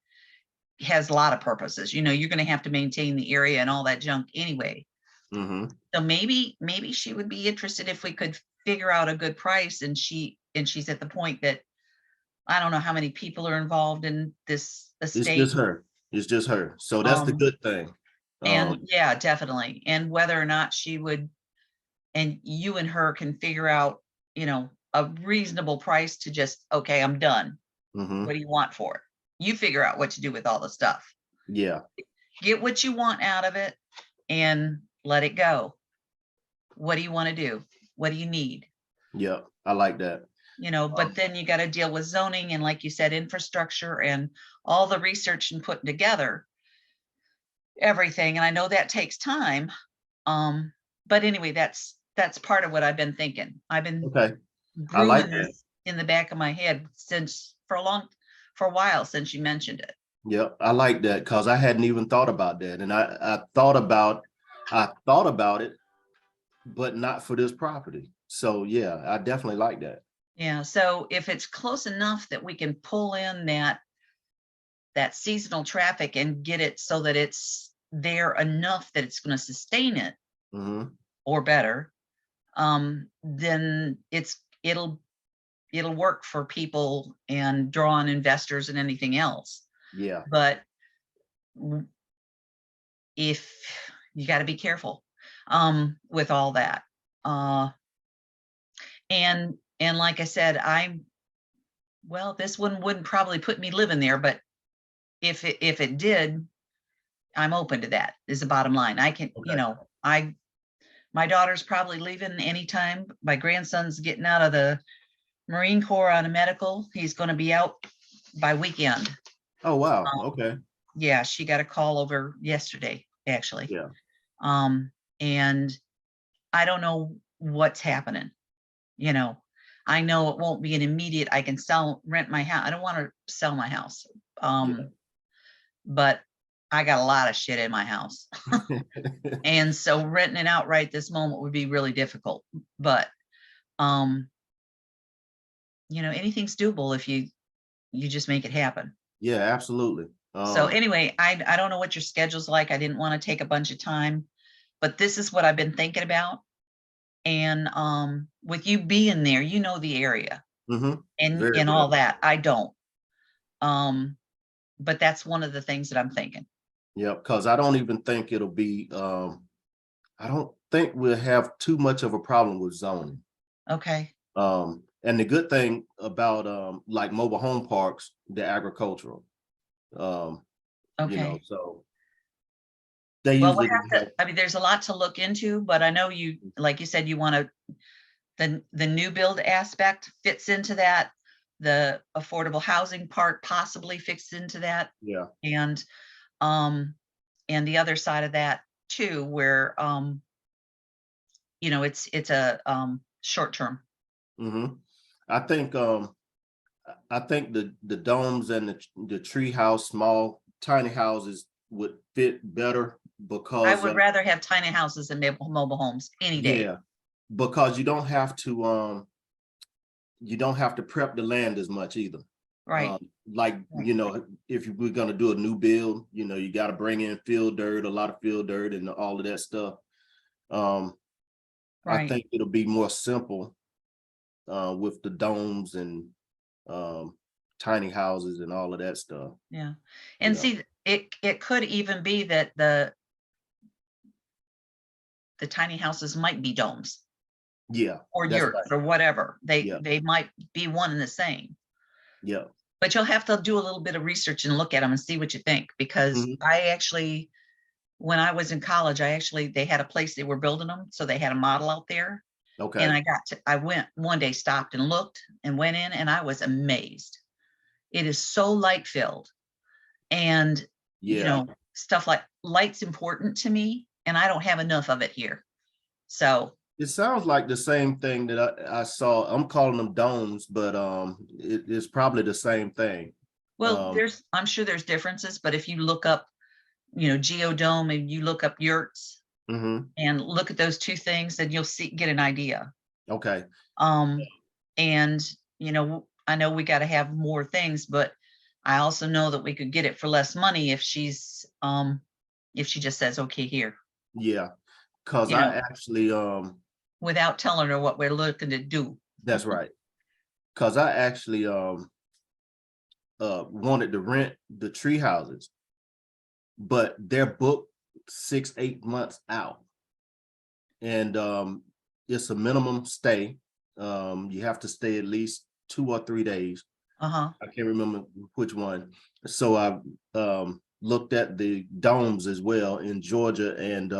has a lot of purposes. You know, you're gonna have to maintain the area and all that junk anyway. Hmm. So maybe she would be interested if we could figure out a good price, and she's at the point that I don't know how many people are involved in this It's estate. just her. It's just her. So that's the good thing. And yeah, definitely. And whether or not she would, and you and her can figure out, you know, a reasonable price to just, okay, I'm done. Mhm. What do you want for it? You figure out what to do with all the stuff. Yeah. Get what you want out of it and let it go. What do you want to do? What do you need? Yeah. I like that. You know, but then you got to deal with zoning and, like you said, infrastructure and all the research and putting together everything. And I know that takes time. But anyway, that's part of what I've been thinking. I've been Okay. I like brewing that. this in the back of my head since for a while since you mentioned it. Yeah, I like that because I hadn't even thought about that. And I thought about it, but not for this property. So yeah, I definitely like that. Yeah, so if it's close enough that we can pull in that seasonal traffic and get it so that it's there enough that it's going to sustain it Hmm. or better, then it'll work for people and draw on investors and anything else. Yeah. But if you got to be careful with all that. And like I said, this one wouldn't probably put me living there, but if it did, I'm open to that is the bottom line. I can, you Okay. know, my daughter's probably leaving anytime. My grandson's getting out of the Marine Corps on a medical. He's going to be out by weekend. Oh, wow. Okay. Yeah, she got a call over yesterday, actually. Yeah. And I don't know what's happening. You know, I know it won't be an immediate, I can rent my house. I don't want to sell my house. But I got a lot of shit in my house. And so renting it out right this moment would be really difficult. But, you know, anything's doable if you just make it happen. Yeah, absolutely. So anyway, I don't know what your schedule's like. I didn't want to take a bunch of time, but this is what I've been thinking about. And with you being there, you know the area Mhm. and Very all good. that. I don't. But that's one of the things that I'm thinking. Yeah, because I don't even think it'll be I don't think we'll have too much of a problem with zoning. Okay. And the good thing about like mobile home parks, they're agricultural. You Okay. know, so they Well, we'll usually have to, I mean, there's a lot to look into, but I know you, like you said, you want to, the new build aspect fits into that. The affordable housing part possibly fits into that. yeah. And the other side of that too, where, you know, it's a short term. Hmm. I think the domes and the tree house, small tiny houses would fit better because I would rather have tiny houses than mobile homes any day. yeah, because you don't have to prep the land as much either. Right. Like, you know, if we're gonna do a new build, you know, you got to bring in field dirt, a lot of field dirt and all of that stuff. I Right. think it'll be more simple with the domes and tiny houses and all of that stuff. Yeah. And Yeah. see, it could even be that the the tiny houses might be domes Yeah, or that's yurts right. or whatever. Yeah. They might be one and the same. Yeah. But you'll have to do a little bit of research and look at them and see what you think, because Mhm. I actually, when I was in college, they had a place they were building them. So they had a model out there. And Okay. I went one day, stopped and looked and went in, and I was amazed. It is so light filled. And, you Yeah. know, stuff like light's important to me, and I don't have enough of it here. So, It sounds like the same thing that I saw. I'm calling them domes, but it's probably the same thing. well, Um, I'm sure there's differences, but if you look up, you know, geodome and you look up yurts mhm. and look at those two things, then you'll get an idea. Okay. And, you know, I know we got to have more things, but I also know that we could get it for less money if she just says, okay, here, Yeah. Cause You I know. actually without telling her what we're looking to do. that's right. Cause I actually wanted to rent the tree houses, but they're booked 6-8 months out. And it's a minimum stay. You have to stay at least 2 or 3 days. Uh-huh. I can't remember which one. So I looked at the domes as well in Georgia and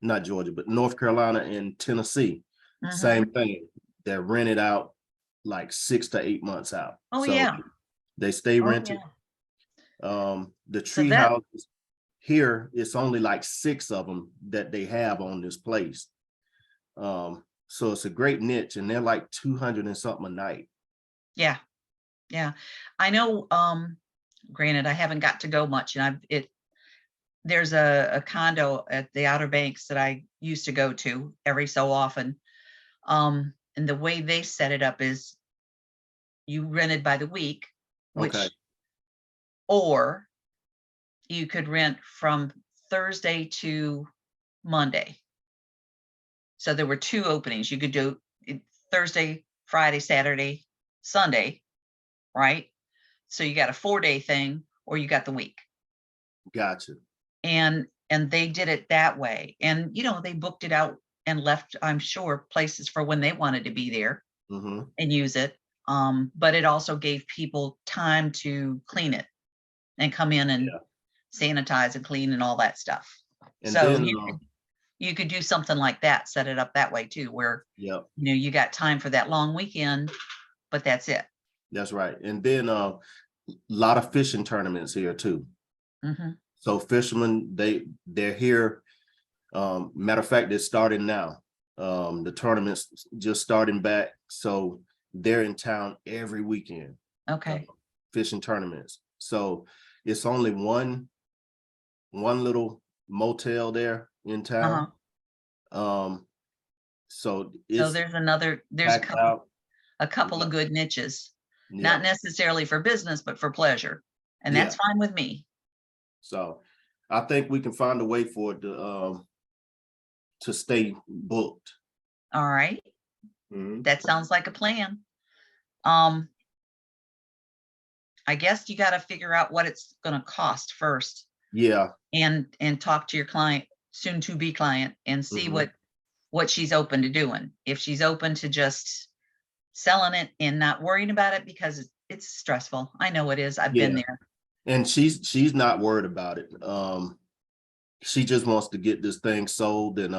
not Georgia, but North Carolina and Tennessee. Mhm. Same thing. They're rented out like 6 to 8 months out. Oh, So yeah. they stay Oh, rented. yeah. The So tree that- houses here, it's only like 6 of them that they have on this place. So it's a great niche, and they're like 200 and something a night. Yeah. Yeah. I know, granted, I haven't got to go much, and there's a condo at the Outer Banks that I used to go to every so often. And the way they set it up is you rented by the week, which, Okay. or you could rent from Thursday to Monday. So there were 2 openings. You could do Thursday, Friday, Saturday, Sunday, right? So you got a 4-day thing, or you got the week. Gotcha. And they did it that way. And, you know, they booked it out and left, I'm sure, places for when they wanted to be there Mm-hmm. and use it. But it also gave people time to clean it and come in and Yeah. sanitize and clean and all that stuff. And So then, you could do something like that, set it up that way too, where, yep, you know, you got time for that long weekend, but that's it. that's right. And then a lot of fishing tournaments here too. Mhm. So fishermen, they're here. Matter of fact, they're starting now. The tournament's just starting back. So they're in town every weekend, Okay. fishing tournaments. So it's only one little motel there in Uh-huh. town. So So it's there's a packed out. couple Yeah. of good niches, Yeah. not necessarily for business, but for pleasure. And that's fine with me. So I think we can find a way for it to stay booked. All right. Mhm. That sounds like a plan. I guess you got to figure out what it's going to cost first, Yeah, and talk to your client, soon to be client, and see Mhm. what she's open to doing. If she's open to just selling it and not worrying about it, because it's stressful. I know it is. I've been Yeah. there. and she's not worried about it. She just wants to get this thing sold, and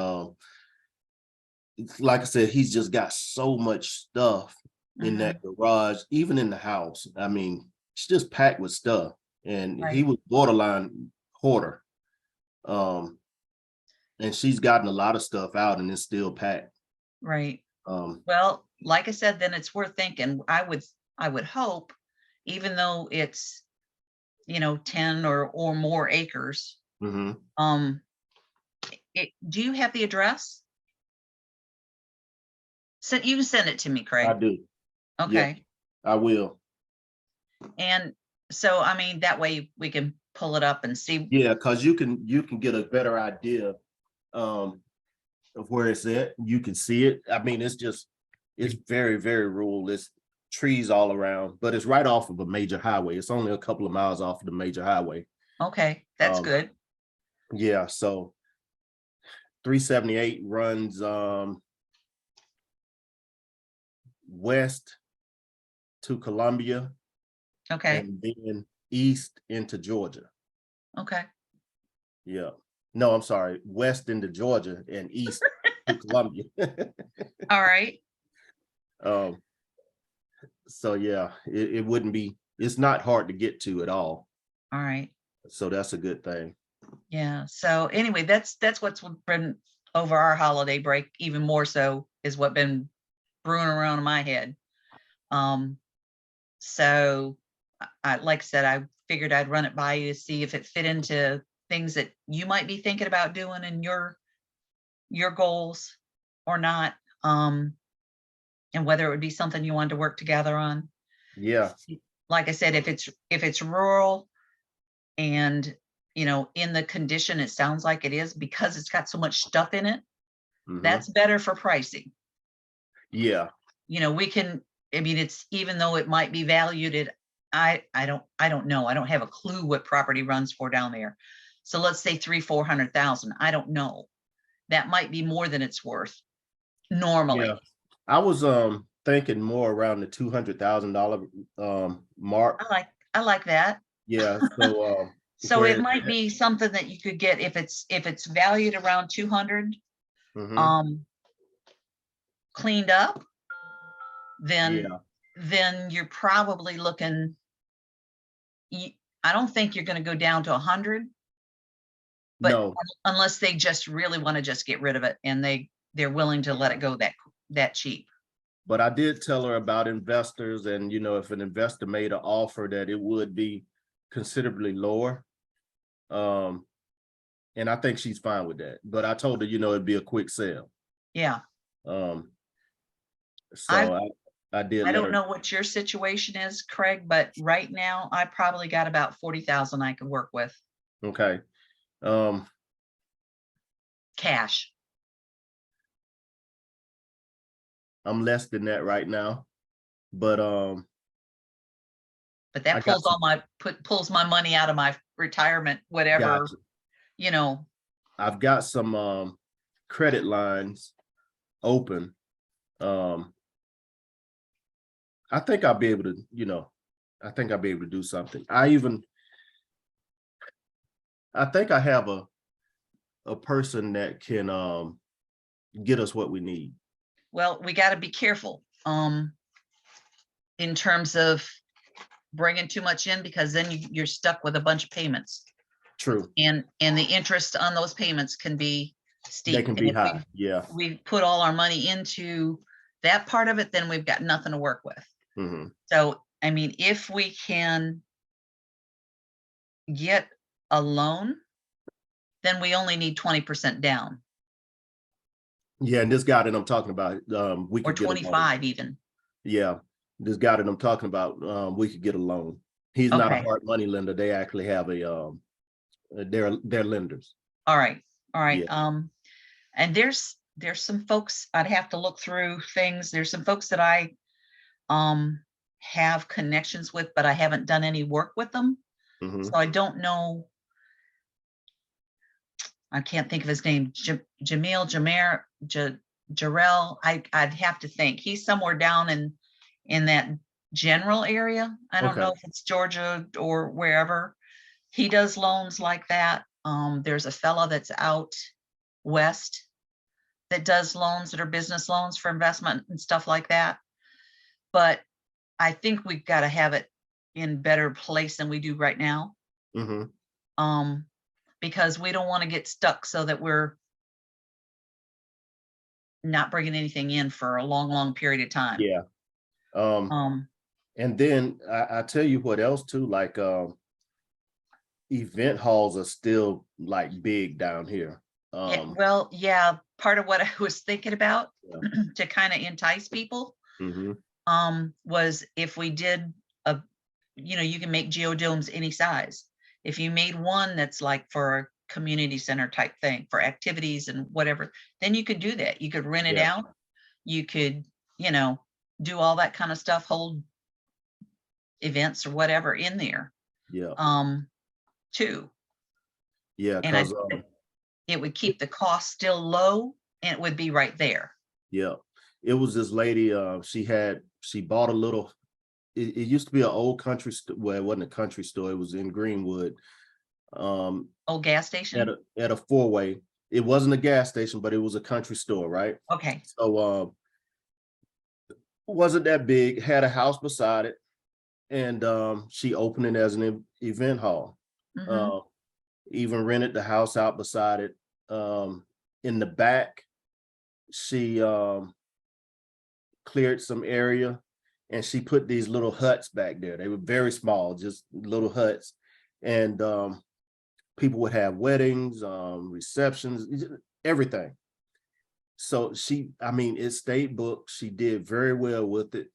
like I said, he's just got so much stuff in Mhm. that garage, even in the house. I mean, it's just packed with stuff, and he Right. was borderline hoarder. And she's gotten a lot of stuff out, and it's still packed. Right. Um, Well, like I said, then it's worth thinking. I would hope, even though it's, you know, 10 or more acres. mhm. Do you have the address? You can send it to me, I Craig. do. Okay. I will. And so, I mean, that way we can pull it up and see. Yeah, because you can get a better idea of where it's at. You can see it. I mean, it's very, very rural. It's trees all around, but it's right off of a major highway. It's only a couple of miles off of the major highway. Okay, that's good. Yeah, so 378 runs west to Columbia Okay, and then east into Georgia. okay. Yeah. No, I'm sorry, west into Georgia and east to Columbia. All right. Um, so yeah, it wouldn't be, it's not hard to get to at all. All right. So that's a good thing. Yeah. So anyway, that's what's been over our holiday break, even more so is what been brewing around in my head. So I like I said, I figured I'd run it by you to see if it fit into things that you might be thinking about doing in your goals or not. And whether it would be something you wanted to work together on. Yeah. Like I said, if it's rural and, you know, in the condition it sounds like it is, because it's got so much stuff in it, Mhm. that's better for pricing. Yeah. You know, we can, I mean, it's, even though it might be valued at, I don't know. I don't have a clue what property runs for down there. So let's say 300,000-400,000. I don't know. That might be more than it's worth normally. Yeah. I was thinking more around the $200,000 mark. I like that. Yeah. So So where it might be something that you could get if it's valued around 200, Mhm. cleaned up, then Yeah. you're probably looking, I don't think you're going to go down to 100, but No, unless they just really want to just get rid of it and they're willing to let it go that cheap. but I did tell her about investors, and you know, if an investor made an offer that it would be considerably lower. And I think she's fine with that. But I told her, you know, it'd be a quick sale. Yeah. So I did I let don't her. know what your situation is, Craig, but right now I probably got about 40,000 I can work with Okay. cash. I'm less than that right now, but But I that got pulls my money out of my retirement, whatever, gotcha. you know. I've got some credit lines open. I think I'll be able to, you know, I think I'll be able to do something. I think I have a person that can get us what we need. Well, we got to be careful in terms of bringing too much in, because then you're stuck with a bunch of payments, True. and the interest on those payments can be steep. They can And be if high. Yeah. we put all our money into that part of it, then we've got nothing to work with. Mhm. So, I mean, if we can get a loan, then we only need 20% down, Yeah, and this guy that I'm talking about, we or could get a loan. 25 even. Yeah, this guy that I'm talking about, we could get a loan. He's not a Okay. hard money lender. They actually have they're lenders. All right. All right. Yeah. And there's some folks, I'd have to look through things. There's some folks that I have connections with, but I haven't done any work with them. Mhm. So I don't know. I can't think of his name. Jarrell. I'd have to think. He's somewhere down in that general area. I don't know Okay. if it's Georgia or wherever. He does loans like that. There's a fella that's out west that does loans that are business loans for investment and stuff like that. But I think we've got to have it in better place than we do right now. Mhm. Because we don't want to get stuck so that we're not bringing anything in for a long period of time. Yeah. And then I tell you what else too, like event halls are still like big down here. Yeah, well, yeah, part of what I was thinking about to kind of entice people Mhm. Was if we did you can make geodomes any size. If you made one that's like for a community center type thing for activities and whatever, then you could do that. You could rent it Yeah. out. You could, do all that kind of stuff, hold events or whatever in there Yeah. too. Yeah, And I, because it would keep the cost still low and it would be right there. Yeah, it was this lady, she bought a little, it used to be an old country, well, it wasn't a country store, it was in Greenwood. Old gas station? At a four-way. It wasn't a gas station, but it was a country store, right? Okay, So wasn't that big, had a house beside it, and she opened it as an event hall. mhm, Even rented the house out beside it. In the back, she cleared some area and she put these little huts back there. They were very small, just little huts. And people would have weddings, receptions, everything. So it stayed booked. She did very well with it.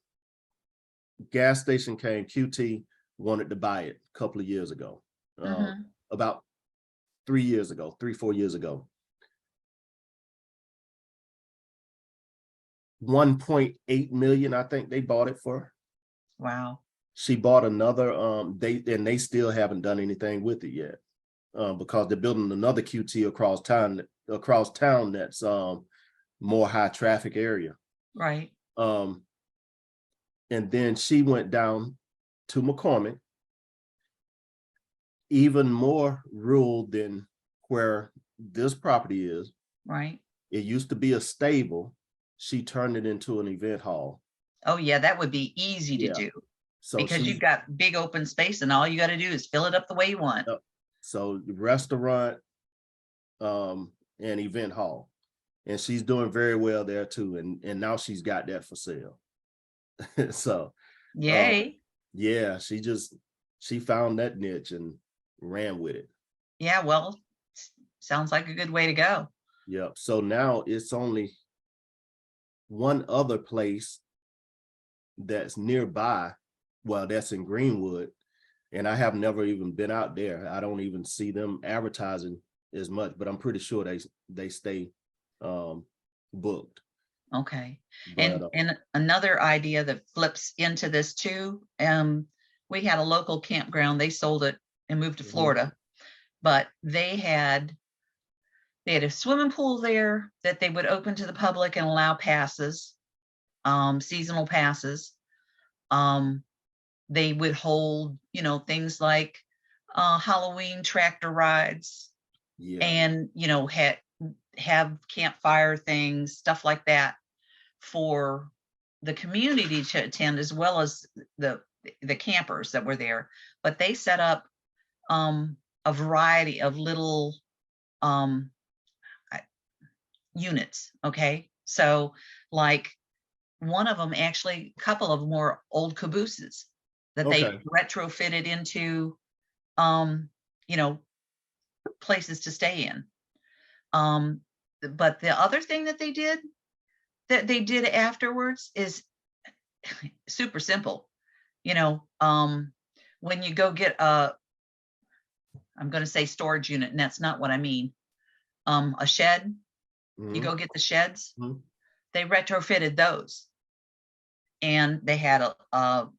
Gas station came, QT wanted to buy it a couple of years ago. mhm. About 3 years ago, 3-4 years ago. 1.8 million, I think they bought it for. Wow. She bought another, they still haven't done anything with it yet. Because they're building another QT across town that's more high traffic area. Right. And then she went down to McCormick, even more rural than where this property is. Right. It used to be a stable. She turned it into an event hall. Oh, yeah, that would be easy to Yeah. do So because she's- you've got big open space and all you got to do is fill it up the way you want. Yep. So the restaurant, and event hall, and she's doing very well there too. And now she's got that for sale. So Yay. yeah, she found that niche and ran with it. Yeah, well, sounds like a good way to go. Yep. So now it's only one other place that's nearby. Well, that's in Greenwood. And I have never even been out there. I don't even see them advertising as much, but I'm pretty sure they stay booked. Okay. But, And another idea that flips into this too, we had a local campground, they sold it and moved to Mhm. Florida, but they had a swimming pool there that they would open to the public and allow passes, seasonal passes. They would hold, things like Halloween tractor rides yeah. and, have campfire things, stuff like that for the community to attend as well as the campers that were there. But they set up a variety of little units. Okay. So like one of them, actually, a couple of them were old cabooses that they Okay. retrofitted into, places to stay in. But the other thing that they did afterwards is super simple. When you go get I'm going to say storage unit, and that's not what I mean. A shed, you Mhm. go get the sheds, Mhm. they retrofitted those. And they had a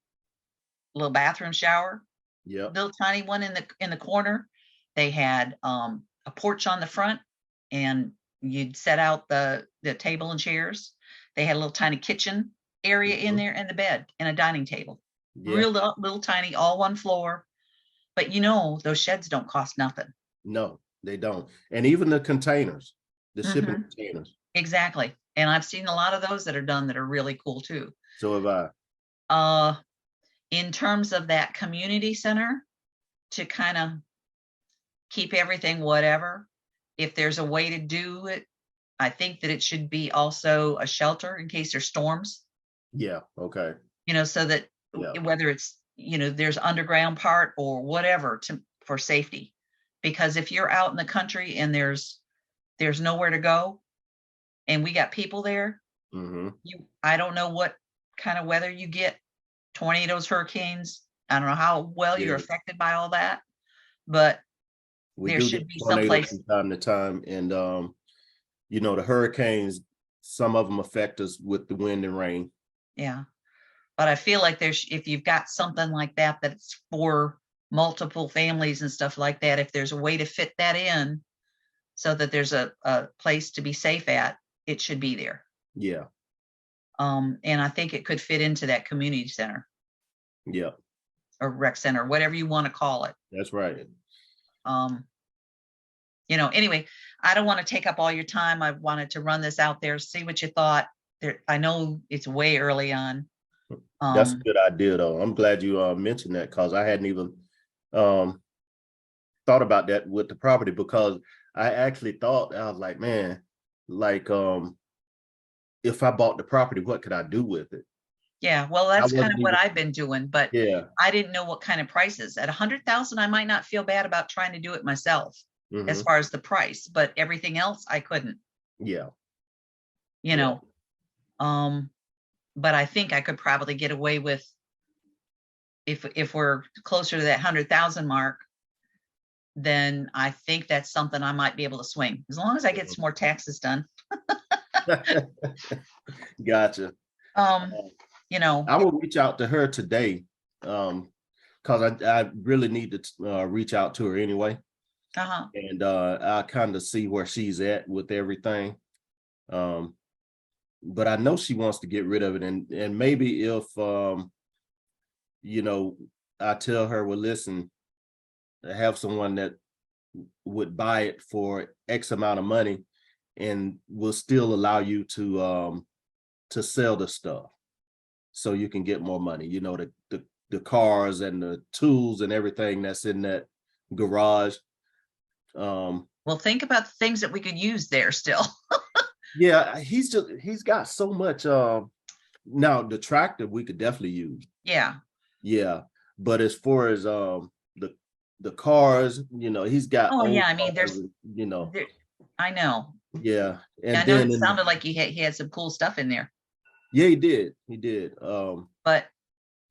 little bathroom shower, Yep. little tiny one in the corner. They had a porch on the front, and you'd set out the table and chairs. They had a little tiny kitchen area in Mhm. there and the bed and a dining table. Yeah. Real little tiny, all one floor. But those sheds don't cost nothing. No, they don't. And even the containers, the shipping Mhm. containers. Exactly. And I've seen a lot of those that are done that are really cool too. So have I. In terms of that community center, to kind of keep everything whatever, if there's a way to do it, I think that it should be also a shelter in case there's storms, Yeah. Okay. so that Yeah. whether it's, there's underground part or whatever for safety. Because if you're out in the country and there's nowhere to go and we got people there, Hmm. I don't know what kind of weather you get, tornadoes, hurricanes. I don't know how well you're Yeah. affected by all that, but We there do should get be tornadoes someplace. from time to time, and the hurricanes. Some of them affect us with the wind and rain. Yeah. But I feel like if you've got something like that, that's for multiple families and stuff like that, if there's a way to fit that in so that there's a place to be safe at, it should be there. Yeah, And I think it could fit into that community center yeah, or rec center, whatever you want to call it. that's right. Anyway, I don't want to take up all your time. I wanted to run this out there, see what you thought. I know it's way early on. That's a good idea, though. I'm glad you mentioned that, because I hadn't even thought about that with the property, because I actually thought, I was like, man, like if I bought the property, what could I do with it? Yeah, well, that's kind of wasn't what even- I've been doing, but Yeah. I didn't know what kind of prices. At 100,000, I might not feel bad about trying to do it myself as Mhm. far as the price, but everything else I couldn't, Yeah. you know. But I think I could probably get away with, if we're closer to that 100,000 mark, then I think that's something I might be able to swing, as long as I get some more taxes done. Gotcha. I will reach out to her today, because I really need to reach out to her anyway, Uh-huh. and I'll kind of see where she's at with everything. But I know she wants to get rid of it, and maybe if I tell her, well, listen, I have someone that would buy it for X amount of money and will still allow you to sell the stuff, so you can get more money, the cars and the tools and everything that's in that garage. Well, think about the things that we could use there still. Yeah, he's got so much. Now the tractor we could definitely use. Yeah. Yeah, but as far as the cars, he's got. Oh, old yeah, I mean, there's- cars, There- I know. Yeah, and I know then it sounded like he had some cool stuff in there, yeah, he did. but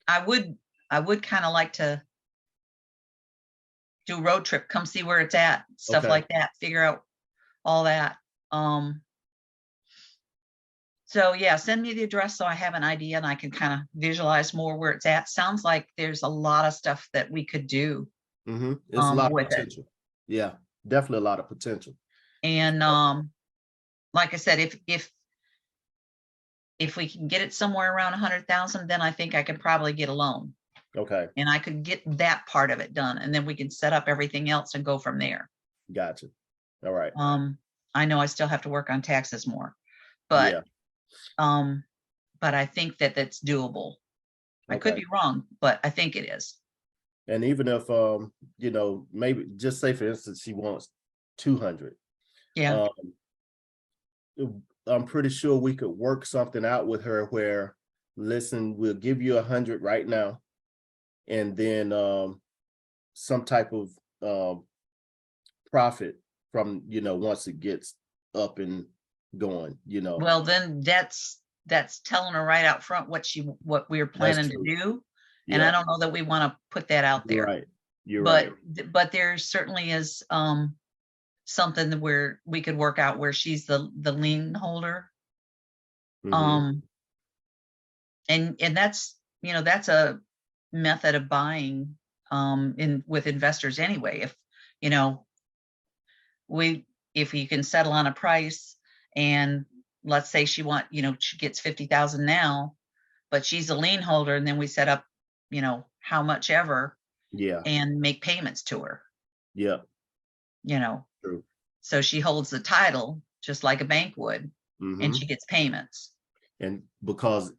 I would kind of like to do a road trip, come see where it's at, stuff Okay. like that, figure out all that. So yeah, send me the address so I have an idea and I can kind of visualize more where it's at. Sounds like there's a lot of stuff that we could do. It's a lot of with it. potential. Yeah, definitely a lot of potential. And like I said, if we can get it somewhere around 100,000, then I think I could probably get a loan, Okay, and I could get that part of it done, and then we can set up everything else and go from there. gotcha. All right. I know I still have to work on taxes more, but I think that that's doable. I could Okay. be wrong, but I think it is. And even if maybe just say for instance she wants 200. Yeah. I'm pretty sure we could work something out with her where, listen, we'll give you 100 right now, and then some type of profit from once it gets up and going. Well, then that's telling her right out front what we're planning to true. do. And I Yeah, don't know that we want to put that out you're there. right. You're right. But there certainly is something where we could work out where she's the lien holder. Mhm. And that's that's a method of buying with investors anyway. If you can settle on a price, and let's say she gets 50,000 now, but she's a lien holder, and then we set up how much ever Yeah, and make payments to her. yeah, True. So she holds the title just like a bank would, mhm. and she gets payments. And because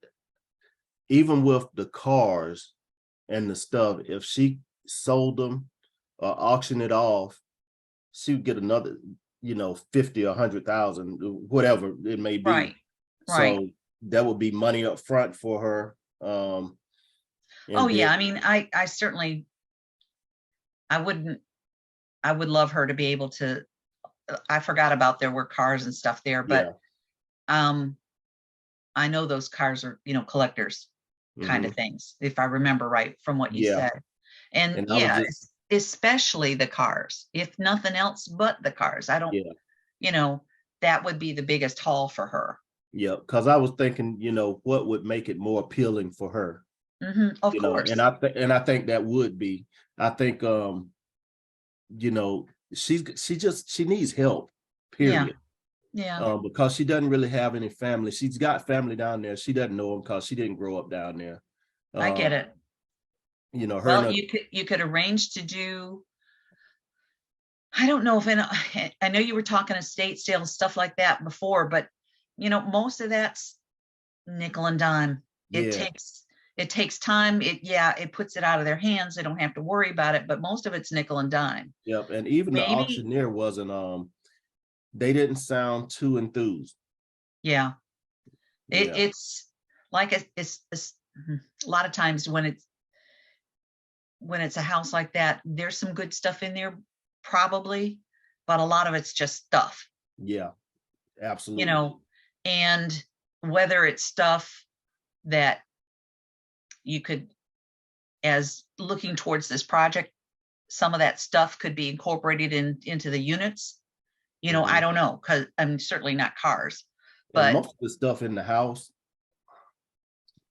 even with the cars and the stuff, if she sold them or auctioned it off, she would get another 50 or 100,000, whatever it may be. Right. So that would be money up front for her. Oh yeah, I mean, I certainly, I would love her to be able to. I forgot about there were cars and stuff there, but I know those cars are collectors kind of things, if I remember right from what you Mm-hmm. Yeah. said. And And I was yeah, just- especially the cars, if nothing else but the cars. I don't, that would be the biggest haul for her. Yeah, because I was thinking, what would make it more appealing for her. Of course. And I think that would be. I think she needs help. period. Yeah, Because she doesn't really have any family. She's got family down there. She doesn't know them because she didn't grow up down there. I get it. You know, her Well, and you could arrange to do, I don't know if, I know you were talking estate sales, stuff like that before, but you know, most of that's nickel and dime. yeah, It takes time. It puts it out of their hands. They don't have to worry about it, but most of it's nickel and dime. yep. And even the Maybe- auctioneer wasn't, they didn't sound too enthused. Yeah. Yeah. It's like, it's a lot of times when it's a house like that, there's some good stuff in there, probably, but a lot of it's just stuff, Yeah, absolutely. you know, and whether it's stuff that you could, as looking towards this project, some of that stuff could be incorporated into the units. You know, I Mhm. don't know, because I'm certainly not cars, And but most of the stuff in the house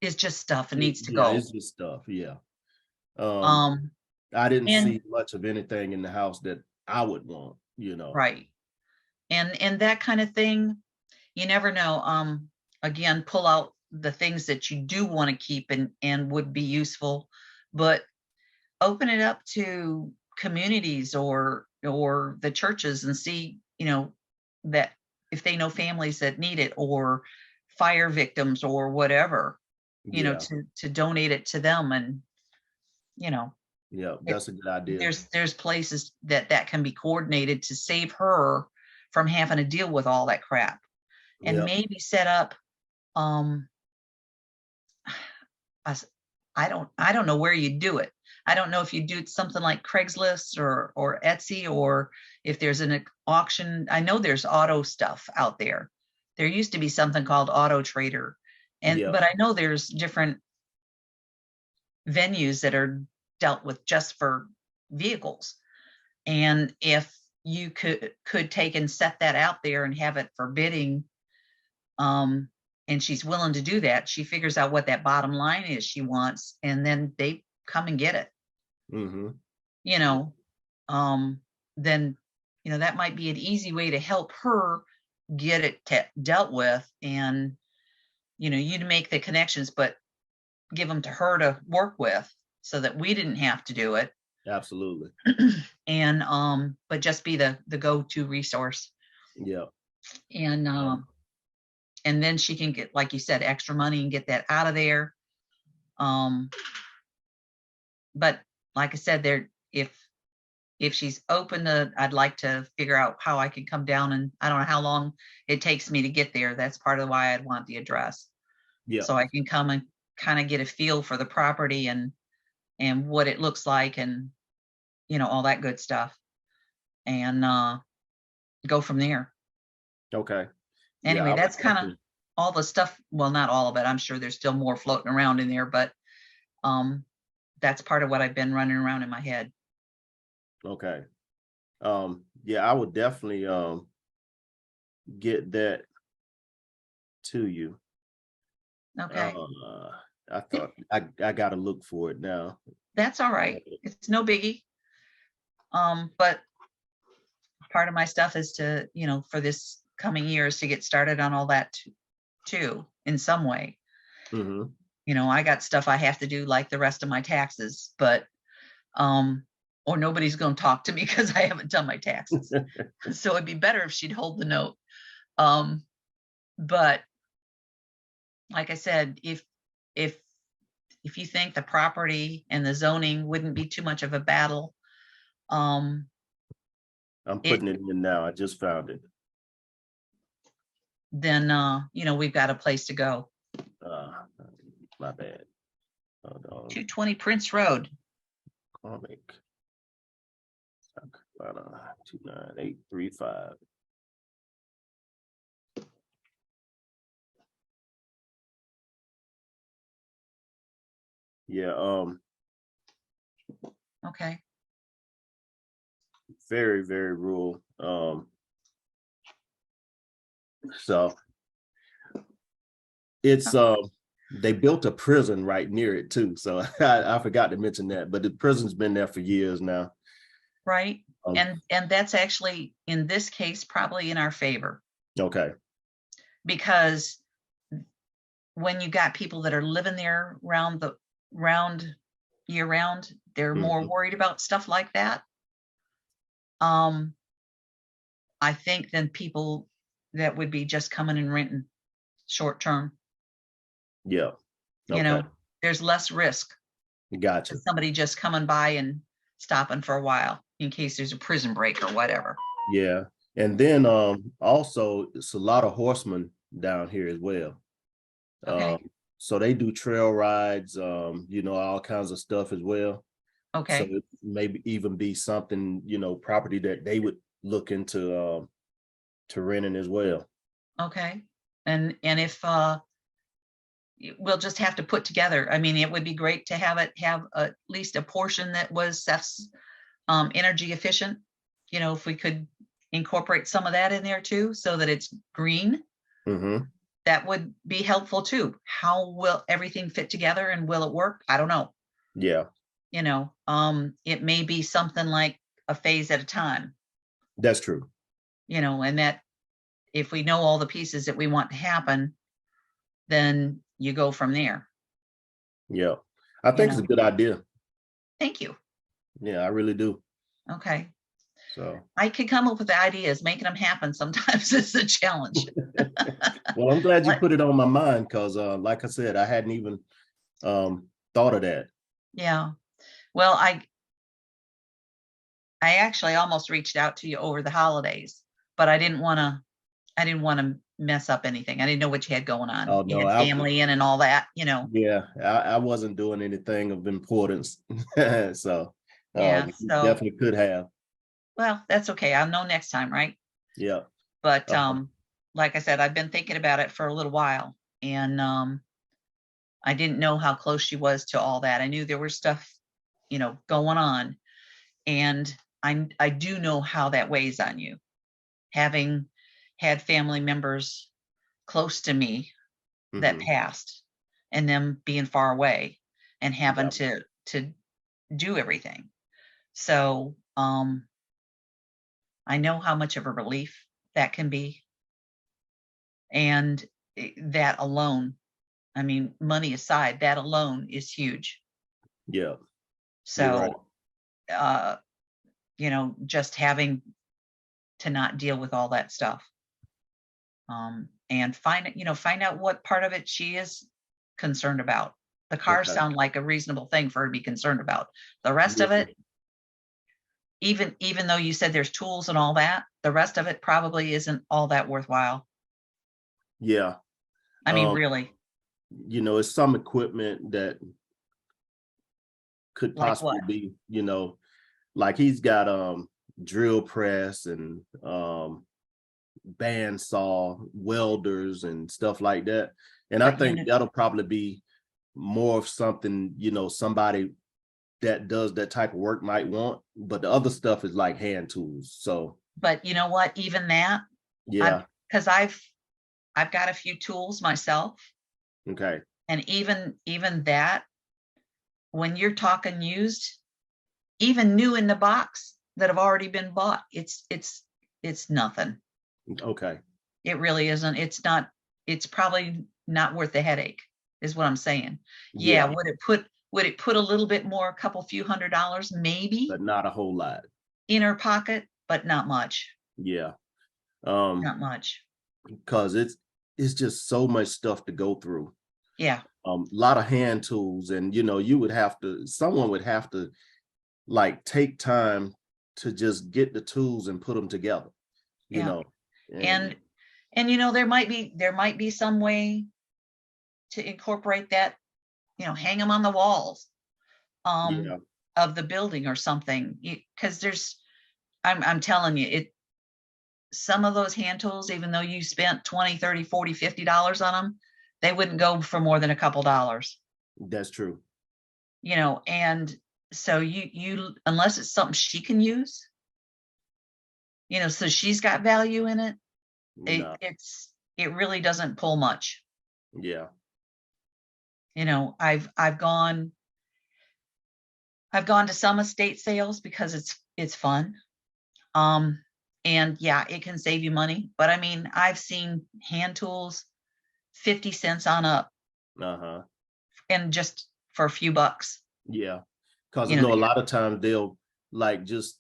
it's just stuff. It needs to yeah, go. it's just stuff. Yeah. I didn't and- see much of anything in the house that I would want, you know. Right. And that kind of thing, you never know. Again, pull out the things that you do want to keep and would be useful, but open it up to communities or the churches and see, you know, that if they know families that need it, or fire victims or whatever, you know, Yeah, to donate it to them. And, you know, yeah, that's a good idea. there's places that can be coordinated to save her from having to deal with all that crap, and Yep. maybe set up, I don't know where you do it. I don't know if you do something like Craigslist or Etsy, or if there's an auction. I know there's auto stuff out there. There used to be something called Auto Trader, Yeah. but I know there's different venues that are dealt with just for vehicles. And if you could take and set that out there and have it for bidding, and she's willing to do that, she figures out what that bottom line is she wants, and then they come and get it, Mm-hmm. you know. Then, you know, that might be an easy way to help her get it dealt with, and, you know, you'd make the connections, but give them to her to work with, so that we didn't have to do it. Absolutely. And but just be the go-to resource. Yeah. And then she can get, like you said, extra money and get that out of there. But like I said, if she's open to, I'd like to figure out how I can come down, and I don't know how long it takes me to get there. That's part of why I'd want the address. Yeah. So I can come and kind of get a feel for the property and what it looks like, and, you know, all that good stuff, and go from there. Okay. Anyway, I would that's kind of definitely- all the stuff. Well, not all of it. I'm sure there's still more floating around in there, but that's part of what I've been running around in my head. Okay. Yeah, I would definitely get that to you. Okay, I thought I gotta look for it now. that's all right. It's no biggie. But part of my stuff is to, you know, for this coming year, is to get started on all that too, in some way. Mm-hmm. You know, I got stuff I have to do, like the rest of my taxes, but or nobody's going to talk to me because I haven't done my taxes. So it'd be better if she'd hold the note. But like I said, if you think the property and the zoning wouldn't be too much of a battle, I'm putting it in now. I just found it. then you know, we've got a place to go. My bad. Hold on. 220 Prince Road. Comic. South Carolina, 29835. Yeah, Okay. very, very rural. So it's they built a prison right near it too. So I forgot to mention that, but the prison's been there for years now. Right. and that's actually, in this case, probably in our favor, Okay, because when you got people that are living there year round, they're more worried about stuff like that. I think than people that would be just coming and renting short term. yeah, You know, okay, there's less risk gotcha. to somebody just coming by and stopping for a while in case there's a prison break or whatever. Yeah, and then also it's a lot of horsemen down here as well. Okay. So they do trail rides, you know, all kinds of stuff as well. So Okay. it maybe even be something, you know, property that they would look into to renting as well. Okay. And if we'll just have to put together, I mean, it would be great to have at least a portion that was Seth's energy efficient. You know, if we could incorporate some of that in there too, so that it's green, Mm-hmm. that would be helpful too. How will everything fit together and will it work? I don't know. Yeah, You know, it may be something like a phase at a time, that's true. you know, and that if we know all the pieces that we want to happen, then you go from there. Yeah, I think it's a good idea. Thank you. Yeah, I really do. Okay. So, I could come up with the ideas, making them happen sometimes is a challenge. well, I'm glad you What? put it on my mind because, like I said, I hadn't even thought of that. Yeah. Well, I actually almost reached out to you over the holidays, but I didn't want to mess up anything. I didn't know what you had going on. Oh, You no, had family in and all that, you know. Yeah, I wasn't doing anything of importance. So, Yeah. you So, definitely could have. well, that's okay. I'll know next time, right? Yeah. But Uh-huh. like I said, I've been thinking about it for a little while, and I didn't know how close she was to all that. I knew there was stuff, you know, going on, and I do know how that weighs on you, having had family members close to me that Mhm. passed, and them being far away and having Yeah. to do everything. So I know how much of a relief that can be. And that alone, I mean, money aside, that alone is huge. Yeah. You're right. So, you know, just having to not deal with all that stuff. And find out what part of it she is concerned about. The cars Okay. sound like a reasonable thing for her to be concerned about. The rest of Yeah. it, even though you said there's tools and all that, the rest of it probably isn't all that worthwhile. Yeah. I mean, Um, really, you know, it's some equipment that could like possibly what? be, you know, like he's got drill press and bandsaw welders and stuff like that. And I But think that'll probably be more of something, you know, somebody that does that type of work might want, but the other stuff is like hand tools. So but you know what? Even that, yeah, because I've got a few tools myself, okay, and even that, when you're talking used, even new in the box that have already been bought, it's nothing. okay, It really isn't. It's not. It's probably not worth the headache, is what I'm saying. Yeah. yeah, Would it put a little bit more, a couple few $100 maybe but not a whole lot. in her pocket, but not much. Yeah, Not much. because it's just so much stuff to go through. Yeah. A lot of hand tools, and you know, someone would have to like take time to just get the tools and put them together, you Yeah. know. And you know, there might be some way to incorporate that, you know, hang them on the walls yeah, of the building or something. Because I'm telling you, some of those hand tools, even though you spent $20, $30, $40, $50 on them, they wouldn't go for more than a couple dollars, that's true. you know. And so you unless it's something she can use, you know, so she's got value in it, No, it really doesn't pull much. yeah, You know, I've gone to some estate sales because it's fun. And yeah, it can save you money, but I mean, I've seen hand tools 50 cents on up Uh-huh, and just for a few bucks. yeah. Cause I You know, know a lot of times they'll like just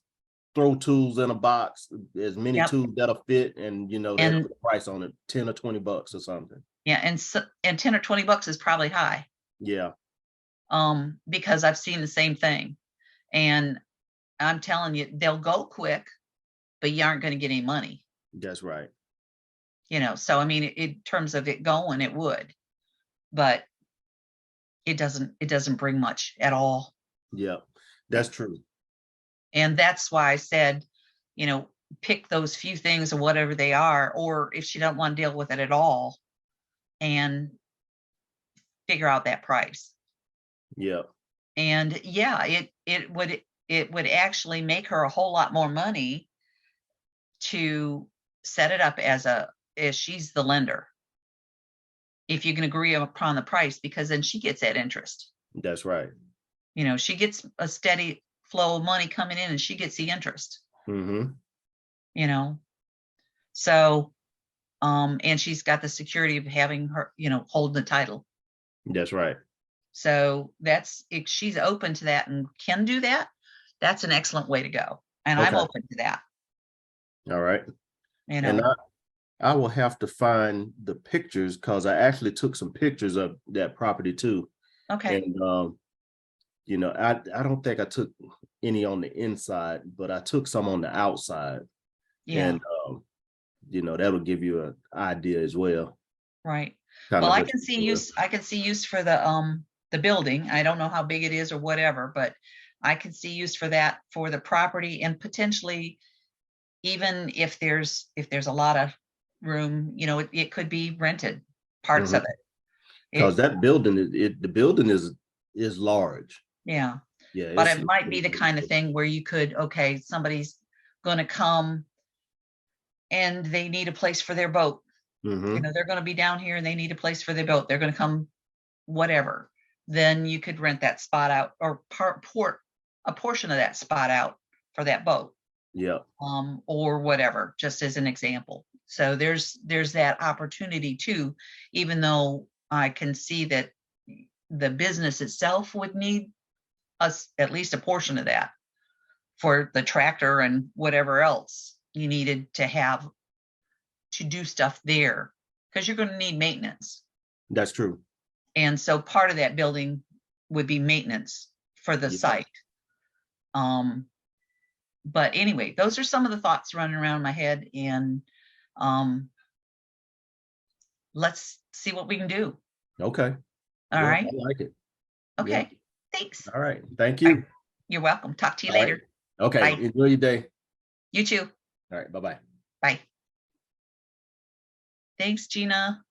throw tools in a box, as many Yep. tools that'll fit, and you know, they And- put a price on it, 10 or 20 bucks or something. Yeah, and 10 or 20 bucks is probably high. Yeah, Because I've seen the same thing. And I'm telling you, they'll go quick, but you aren't going to get any money, that's right. so I mean, in terms of it going, it would, but it doesn't bring much at all. Yeah, that's true. And that's why I said, pick those few things or whatever they are, or if she doesn't want to deal with it at all, and figure out that price. Yeah, And yeah, it would actually make her a whole lot more money to set it up as she's the lender. If you can agree upon the price, because then she gets that interest. that's right. She gets a steady flow of money coming in and she gets the interest, Mm-hmm. So, and she's got the security of having her, hold the title. That's right. So if she's open to that and can do that, that's an excellent way to go. And I'm Okay. open to that, All right. you And know. I will have to find the pictures, because I actually took some pictures of that property too. Okay. And I don't think I took any on the inside, but I took some on the outside. Yeah. And that'll give you an idea as well. Right. Kind Well, of I what can see you- use for the building. I don't know how big it is or whatever, but I can see use for that, for the property, and potentially even if there's a lot of room, it could be rented, parts of it. Because that building, the building is large. Yeah. Yeah. But it's- it might be the kind of thing where you could, okay, somebody's gonna come and they need a place for their boat. Mhm. They're gonna be down here and they need a place for their boat. They're gonna come, whatever. Then you could rent that spot out, or a portion of that spot out for that boat, Yeah. or whatever, just as an example. So there's that opportunity too, even though I can see that the business itself would need at least a portion of that for the tractor and whatever else you needed to have to do stuff there, because you're going to need maintenance. That's true. And so part of that building would be maintenance for the Yeah. site. But anyway, those are some of the thoughts running around my head, and let's see what we can do. Okay. All Yeah, right. I like it. Okay. Thanks. All right. Thank you. You're welcome. Talk to you All right. later. Okay. Bye. Enjoy your day. You too. All right. Bye-bye. Bye. Thanks, Gina.